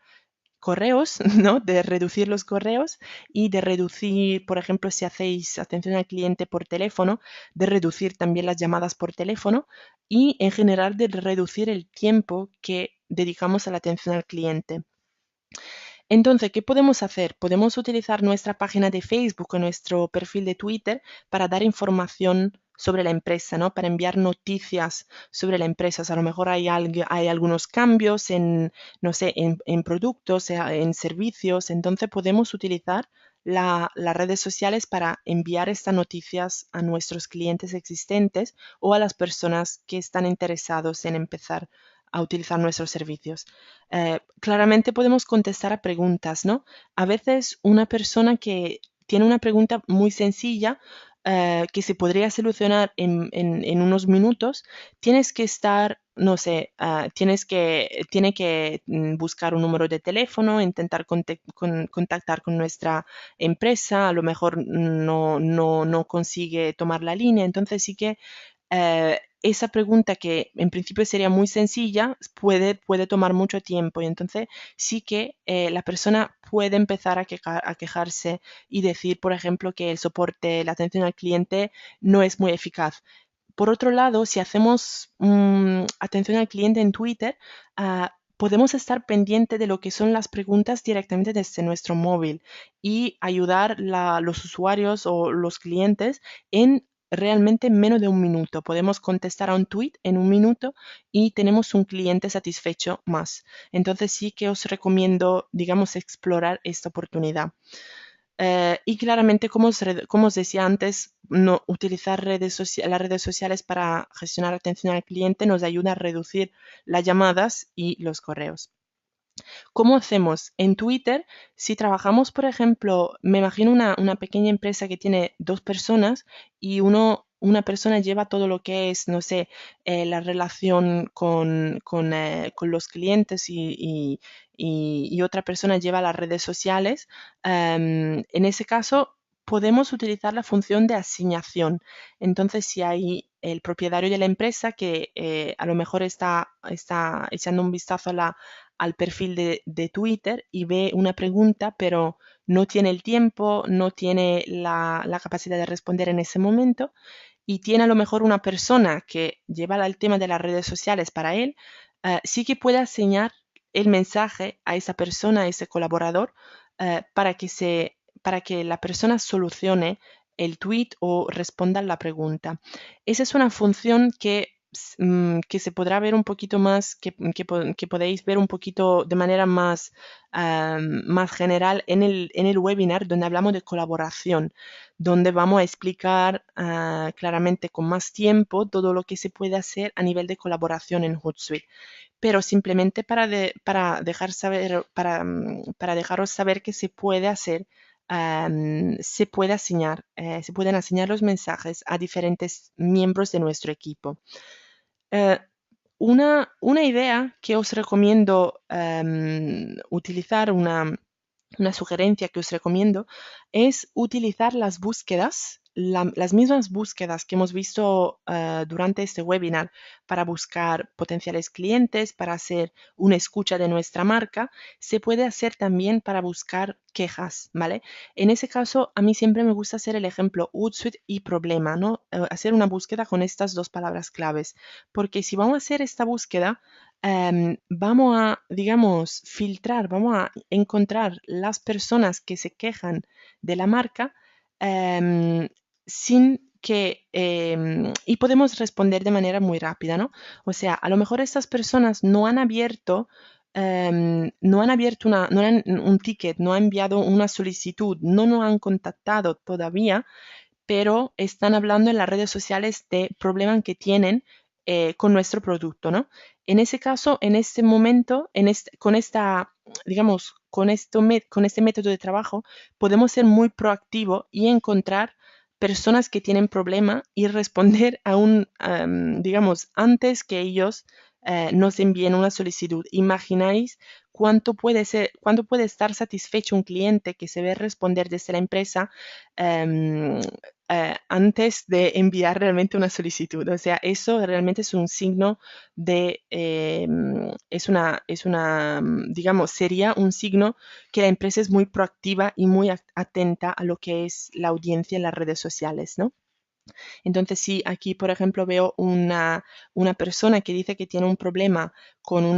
correos, ¿no? De reducir los correos y de reducir, por ejemplo, si hacéis atención al cliente por teléfono, de reducir también las llamadas por teléfono y en general de reducir el tiempo que dedicamos a la atención al cliente. Entonces, ¿qué podemos hacer? Podemos utilizar nuestra página de Facebook o nuestro perfil de Twitter para dar información sobre la empresa, ¿no? Para enviar noticias sobre la empresa. O sea, a lo mejor hay algunos cambios no sé, en productos, en servicios. Entonces, podemos utilizar las redes sociales para enviar estas noticias a nuestros clientes existentes o a las personas que están interesados en empezar a utilizar nuestros servicios. Claramente podemos contestar a preguntas, ¿no? A veces una persona que tiene una pregunta muy sencilla que se podría solucionar en unos minutos, tienes que estar no sé, tiene que buscar un número de teléfono, intentar contactar con nuestra empresa, a lo mejor no consigue tomar la línea, entonces sí que esa pregunta que en principio sería muy sencilla puede tomar mucho tiempo y entonces sí que la persona puede empezar a quejarse y decir, por ejemplo, que el soporte, la atención al cliente no es muy eficaz. Por otro lado, si hacemos atención al cliente en Twitter, podemos estar pendiente de lo que son las preguntas directamente desde nuestro móvil y ayudar los usuarios o los clientes en realmente menos de un minuto. Podemos contestar a un tweet en un minuto y tenemos un cliente satisfecho más. Entonces sí que os recomiendo, digamos, explorar esta oportunidad. Y claramente, como os decía antes, no, utilizar las redes sociales para gestionar atención al cliente nos ayuda a reducir las llamadas y los correos. ¿Cómo hacemos? En Twitter, si trabajamos, por ejemplo, me imagino una pequeña empresa que tiene dos personas y una persona lleva todo lo que es, no sé, la relación con los clientes y otra persona lleva las redes sociales. En ese caso, podemos utilizar la función de asignación. Entonces, si hay el propietario de la empresa que a lo mejor está echando un vistazo al perfil de Twitter y ve una pregunta, pero no tiene el tiempo, no tiene la capacidad de responder en ese momento y tiene a lo mejor una persona que lleva el tema de las redes sociales para él, sí que puede asignar el mensaje a esa persona, a ese colaborador, para que la persona solucione el tweet o responda a la pregunta. Esa es una función que se podrá ver un poquito más, que podéis ver un poquito de manera más general en el webinar donde hablamos de colaboración, donde vamos a explicar claramente con más tiempo todo lo que se puede hacer a nivel de colaboración en Hootsuite. Pero simplemente para dejaros saber que se puede hacer, se pueden asignar los mensajes a diferentes miembros de nuestro equipo. Eh, una idea que os recomiendo utilizar, una sugerencia que os recomiendo es utilizar las búsquedas, las mismas búsquedas que hemos visto durante este webinar para buscar potenciales clientes, para hacer una escucha de nuestra marca, se puede hacer también para buscar quejas, ¿vale? En ese caso, a mí siempre me gusta hacer el ejemplo Hootsuite y problema, ¿no? Hacer una búsqueda con estas dos palabras claves, porque si vamos a hacer esta búsqueda, vamos a, digamos, filtrar, vamos a encontrar las personas que se quejan de la marca em, sin que, y podemos responder de manera muy rápida, ¿no? O sea, a lo mejor estas personas no han abierto, no han un ticket, no han enviado una solicitud, no nos han contactado todavía, pero están hablando en las redes sociales de problemas que tienen con nuestro producto, ¿no? En ese caso, en este momento, con esta, digamos, con este método de trabajo, podemos ser muy proactivos y encontrar personas que tienen problema y responder digamos, antes que ellos nos envíen una solicitud. Imagináis cuánto puede estar satisfecho un cliente que se ve responder desde la empresa em, antes de enviar realmente una solicitud. O sea, eso realmente es un signo digamos, sería un signo que la empresa es muy proactiva y muy atenta a lo que es la audiencia en las redes sociales, ¿no? Entonces, si aquí, por ejemplo, veo una persona que dice que tiene un problema con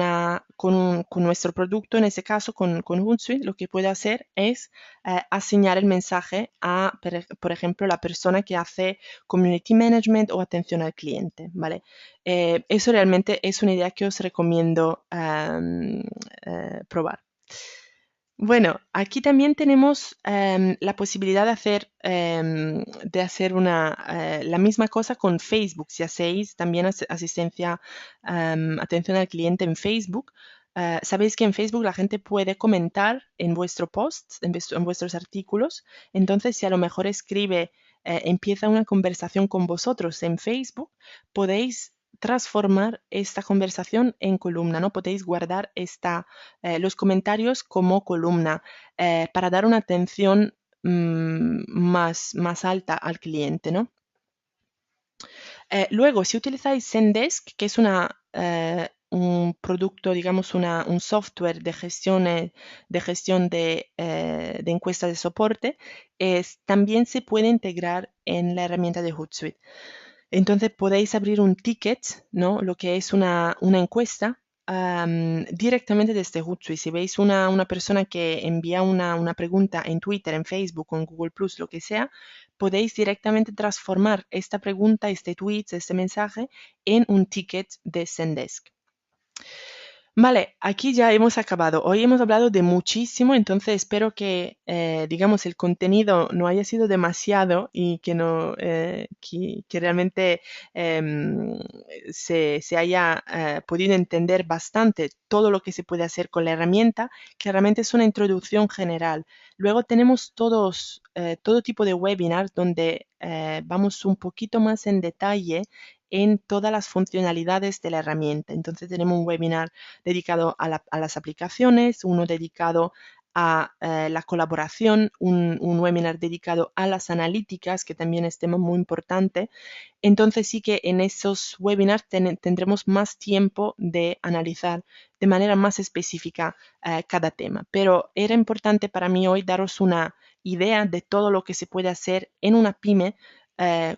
nuestro producto, en ese caso con Hootsuite, lo que puede hacer es asignar el mensaje a, por ejemplo, la persona que hace Community Management o atención al cliente, ¿vale? Eso realmente es una idea que os recomiendo probar. Bueno, aquí también tenemos la posibilidad de hacer la misma cosa con Facebook. Si hacéis también asistencia, atención al cliente en Facebook, sabéis que en Facebook la gente puede comentar en vuestro post, en vuestros artículos. Entonces, si a lo mejor empieza una conversación con vosotros en Facebook, podéis transformar esta conversación en columna, ¿no? Podéis guardar los comentarios como columna para dar una atención más alta al cliente, ¿no? Luego, si utilizáis Zendesk, que es un producto, digamos, un software de gestión de encuestas de soporte, también se puede integrar en la herramienta de Hootsuite. Entonces podéis abrir un ticket, ¿no? Lo que es una encuesta directamente desde Hootsuite. Si veis una persona que envía una pregunta en Twitter, en Facebook o en Google Plus, lo que sea, podéis directamente transformar esta pregunta, este tweet, este mensaje en un ticket de Zendesk. Vale, aquí ya hemos acabado. Hoy hemos hablado de muchísimo, entonces espero que, digamos, el contenido no haya sido demasiado y que, no, que realmente se haya podido entender bastante todo lo que se puede hacer con la herramienta, que realmente es una introducción general. Luego tenemos todo tipo de webinars donde vamos un poquito más en detalle en todas las funcionalidades de la herramienta. Entonces tenemos un webinar dedicado a las aplicaciones, uno dedicado a la colaboración, un webinar dedicado a las analíticas, que también es tema muy importante. Entonces sí que en esos webinars tendremos más tiempo de analizar de manera más específica cada tema. Pero era importante para mí hoy daros una idea de todo lo que se puede hacer en una pyme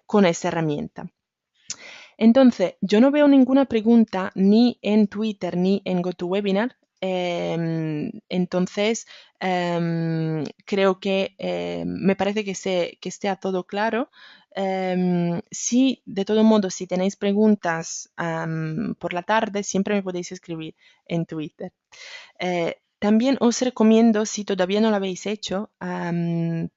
con esta herramienta. Entonces, yo no veo ninguna pregunta ni en Twitter ni en GoToWebinar. Entonces, creo que me parece que esté todo claro. Si, de todo modo, si tenéis preguntas por la tarde, siempre me podéis escribir en Twitter. También os recomiendo, si todavía no lo habéis hecho,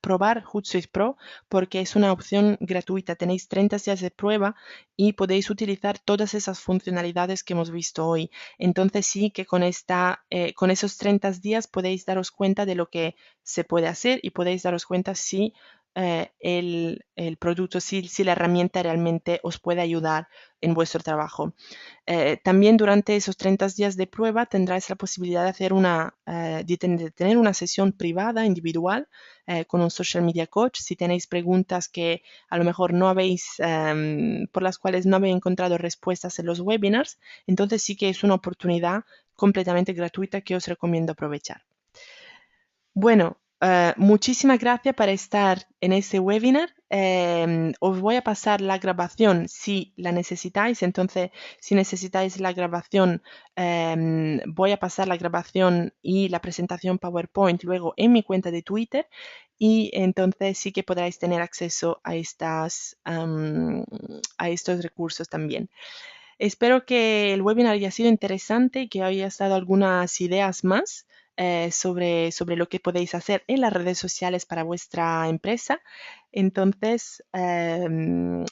probar Hootsuite Pro porque es una opción gratuita. Tenéis 30 días de prueba y podéis utilizar todas esas funcionalidades que hemos visto hoy. Entonces sí que con esos 30 días podéis daros cuenta de lo que se puede hacer y podéis daros cuenta si el producto, si la herramienta realmente os puede ayudar en vuestro trabajo. También durante esos 30 días de prueba tendráis la posibilidad de de tener una sesión privada, individual, con un social media coach. Si tenéis preguntas que a lo mejor por las cuales no habéis encontrado respuestas en los webinars, entonces sí que es una oportunidad completamente gratuita que os recomiendo aprovechar. Bueno, muchísimas gracias por estar en este webinar. Os voy a pasar la grabación si la necesitáis. Entonces, si necesitáis la grabación, voy a pasar la grabación y la presentación PowerPoint luego en mi cuenta de Twitter y entonces sí que podréis tener acceso a estos recursos también. Espero que el webinar haya sido interesante y que hayas dado algunas ideas más sobre lo que podéis hacer en las redes sociales para vuestra empresa. Entonces,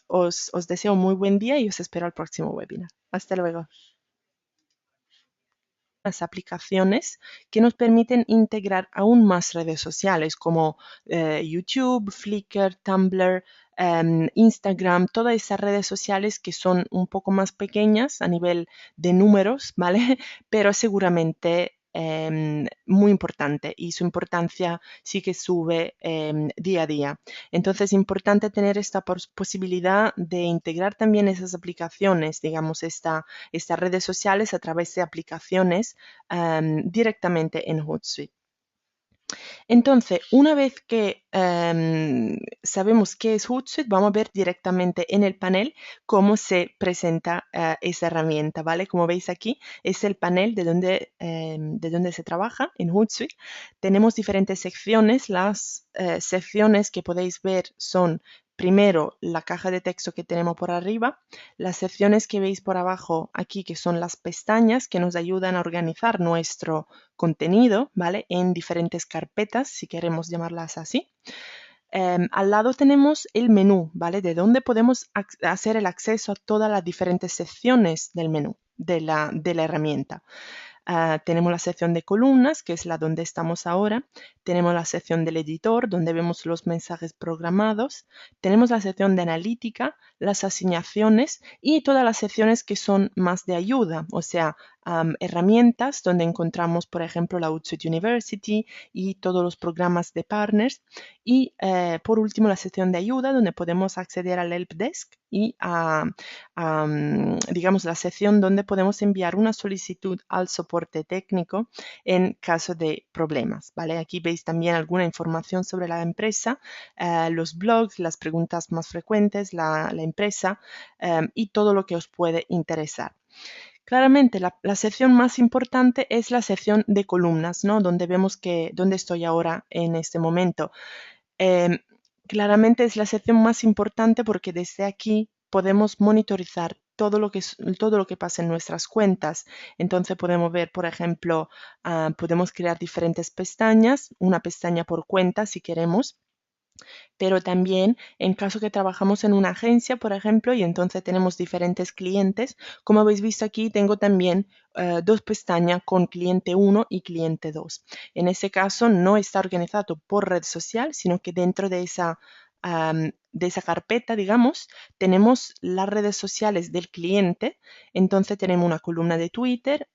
os deseo muy buen día y os espero al próximo webinar. Hasta luego. Las aplicaciones que nos permiten integrar aún más redes sociales como YouTube, Flickr, Tumblr, Instagram, todas esas redes sociales que son un poco más pequeñas a nivel de números, ¿vale? Pero seguramente muy importante y su importancia sí que sube día a día. Entonces es importante tener esta posibilidad de integrar también esas aplicaciones, digamos, estas redes sociales a través de aplicaciones directamente en Hootsuite. Entonces, una vez que sabemos qué es Hootsuite, vamos a ver directamente en el panel cómo se presenta esa herramienta, ¿vale? Como veis aquí, es el panel de donde se trabaja en Hootsuite. Tenemos diferentes secciones. Las secciones que podéis ver son primero la caja de texto que tenemos por arriba, las secciones que veis por abajo aquí, que son las pestañas que nos ayudan a organizar nuestro contenido, ¿vale? En diferentes carpetas, si queremos llamarlas así. Al lado tenemos el menú, ¿vale? De donde podemos hacer el acceso a todas las diferentes secciones del menú de la herramienta. Tenemos la sección de columnas, que es la donde estamos ahora. Tenemos la sección del editor, donde vemos los mensajes programados. Tenemos la sección de analítica, las asignaciones y todas las secciones que son más de ayuda, o sea, herramientas donde encontramos, por ejemplo, la Hootsuite University y todos los programas de partners. Y por último, la sección de ayuda donde podemos acceder al Help Desk y digamos, la sección donde podemos enviar una solicitud al soporte técnico en caso de problemas, ¿vale? Aquí veis también alguna información sobre la empresa, los blogs, las preguntas más frecuentes, la empresa y todo lo que os puede interesar. Claramente, la sección más importante es la sección de columnas, ¿no? Donde vemos dónde estoy ahora en este momento. Em, Claramente es la sección más importante porque desde aquí podemos monitorizar todo lo que pasa en nuestras cuentas. Entonces podemos ver, por ejemplo, podemos crear diferentes pestañas, una pestaña por cuenta si queremos, pero también en caso que trabajamos en una agencia, por ejemplo, y entonces tenemos diferentes clientes, como habéis visto aquí, tengo también dos pestañas con cliente 1 y cliente 2. En ese caso no está organizado por red social, sino que dentro de esa carpeta, digamos, tenemos las redes sociales del cliente. Entonces tenemos una columna de Twitter,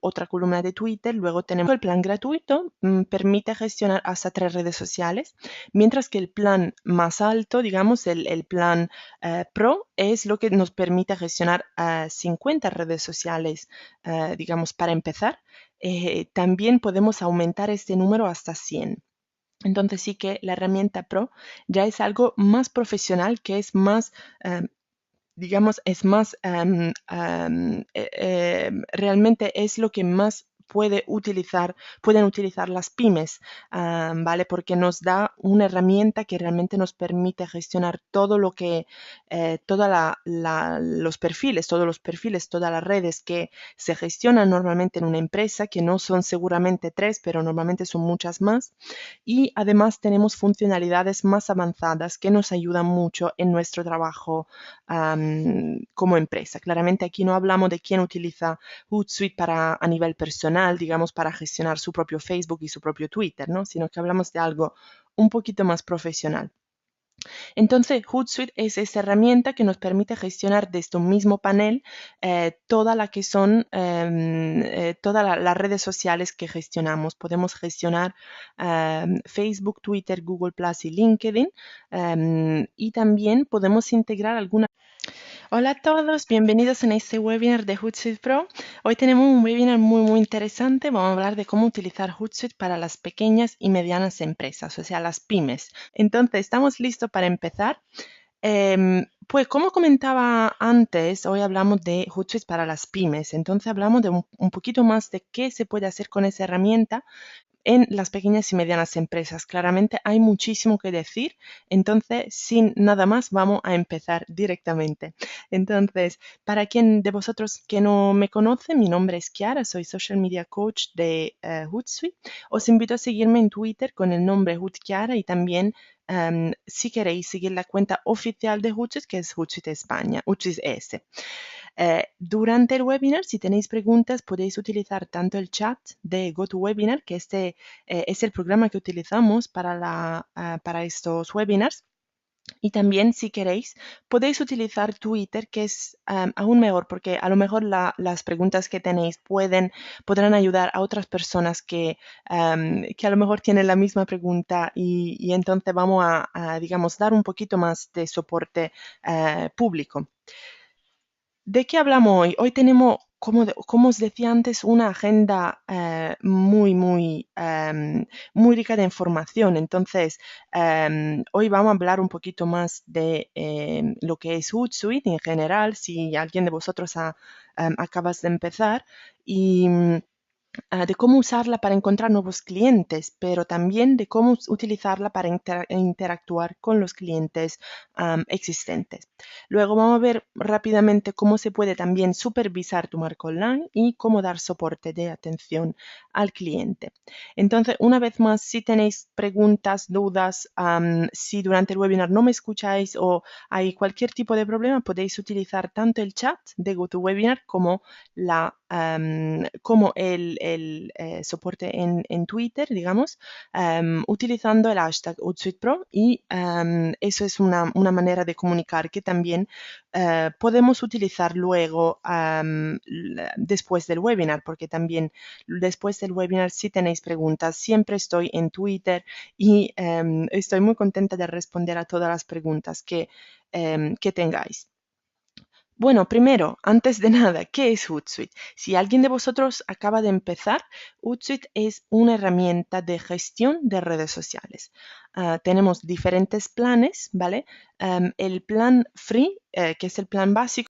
otra columna de Twitter, luego tenemos el plan gratuito, permite gestionar hasta 3 redes sociales, mientras que el plan más alto, digamos, el plan Pro, es lo que nos permite gestionar 50 redes sociales, digamos, para empezar. También podemos aumentar este número hasta 100. Entonces sí que la herramienta Pro ya es algo más profesional, que es más, digamos, es más, realmente es lo que más pueden utilizar las pymes, ¿vale? Porque nos da una herramienta que realmente nos permite gestionar todo lo que, todos los perfiles, todas las redes que se gestionan normalmente en una empresa, que no son seguramente 3, pero normalmente son muchas más. Y además tenemos funcionalidades más avanzadas que nos ayudan mucho en nuestro trabajo como empresa. Claramente aquí no hablamos de quién utiliza Hootsuite a nivel personal, digamos, para gestionar su propio Facebook y su propio Twitter, ¿no? Sino que hablamos de algo un poquito más profesional. Entonces, Hootsuite es esa herramienta que nos permite gestionar desde un mismo panel todas las redes sociales que gestionamos. Podemos gestionar Facebook, Twitter, Google Plus y LinkedIn, y también podemos integrar alguna. Hola a todos, bienvenidos en este webinar de Hootsuite Pro. Hoy tenemos un webinar muy interesante. Vamos a hablar de cómo utilizar Hootsuite para las pequeñas y medianas empresas, o sea, las pymes. Entonces, ¿estamos listos para empezar? Pues como comentaba antes, hoy hablamos de Hootsuite para las pymes. Entonces hablamos de un poquito más de qué se puede hacer con esa herramienta en las pequeñas y medianas empresas. Claramente hay muchísimo que decir, entonces sin nada más vamos a empezar directamente. Entonces, para quien de vosotros que no me conoce, mi nombre es Chiara, soy Social Media Coach de Hootsuite. Os invito a seguirme en Twitter con el nombre Chiara y también si queréis seguir la cuenta oficial de Hootsuite, que es Hootsuite España, Hootsuite S. Durante el webinar, si tenéis preguntas, podéis utilizar tanto el chat de GoToWebinar, que es el programa que utilizamos para estos webinars. Y también, si queréis, podéis utilizar Twitter, que es aún mejor, porque a lo mejor las preguntas que tenéis podrán ayudar a otras personas que a lo mejor tienen la misma pregunta y entonces vamos digamos, dar un poquito más de soporte público. ¿De qué hablamos hoy? Hoy tenemos, como os decía antes, una agenda muy rica de información. Entonces, hoy vamos a hablar un poquito más de lo que es Hootsuite en general, si alguien de vosotros acabas de empezar, y de cómo usarla para encontrar nuevos clientes, pero también de cómo utilizarla para interactuar con los clientes existentes. Luego vamos a ver rápidamente cómo se puede también supervisar tu marca online y cómo dar soporte de atención al cliente. Entonces, una vez más, si tenéis preguntas, dudas, si durante el webinar no me escucháis o hay cualquier tipo de problema, podéis utilizar tanto el chat de GoToWebinar como como el soporte en Twitter, digamos, utilizando el hashtag Hootsuite Pro y eso es una manera de comunicar que también podemos utilizar luego después del webinar, porque también después del webinar si tenéis preguntas, siempre estoy en Twitter y estoy muy contenta de responder a todas las preguntas que tengáis. Bueno, primero, antes de nada, ¿qué es Hootsuite? Si alguien de vosotros acaba de empezar, Hootsuite es una herramienta de gestión de redes sociales. Tenemos diferentes planes, ¿vale? El plan free, que es el plan básico,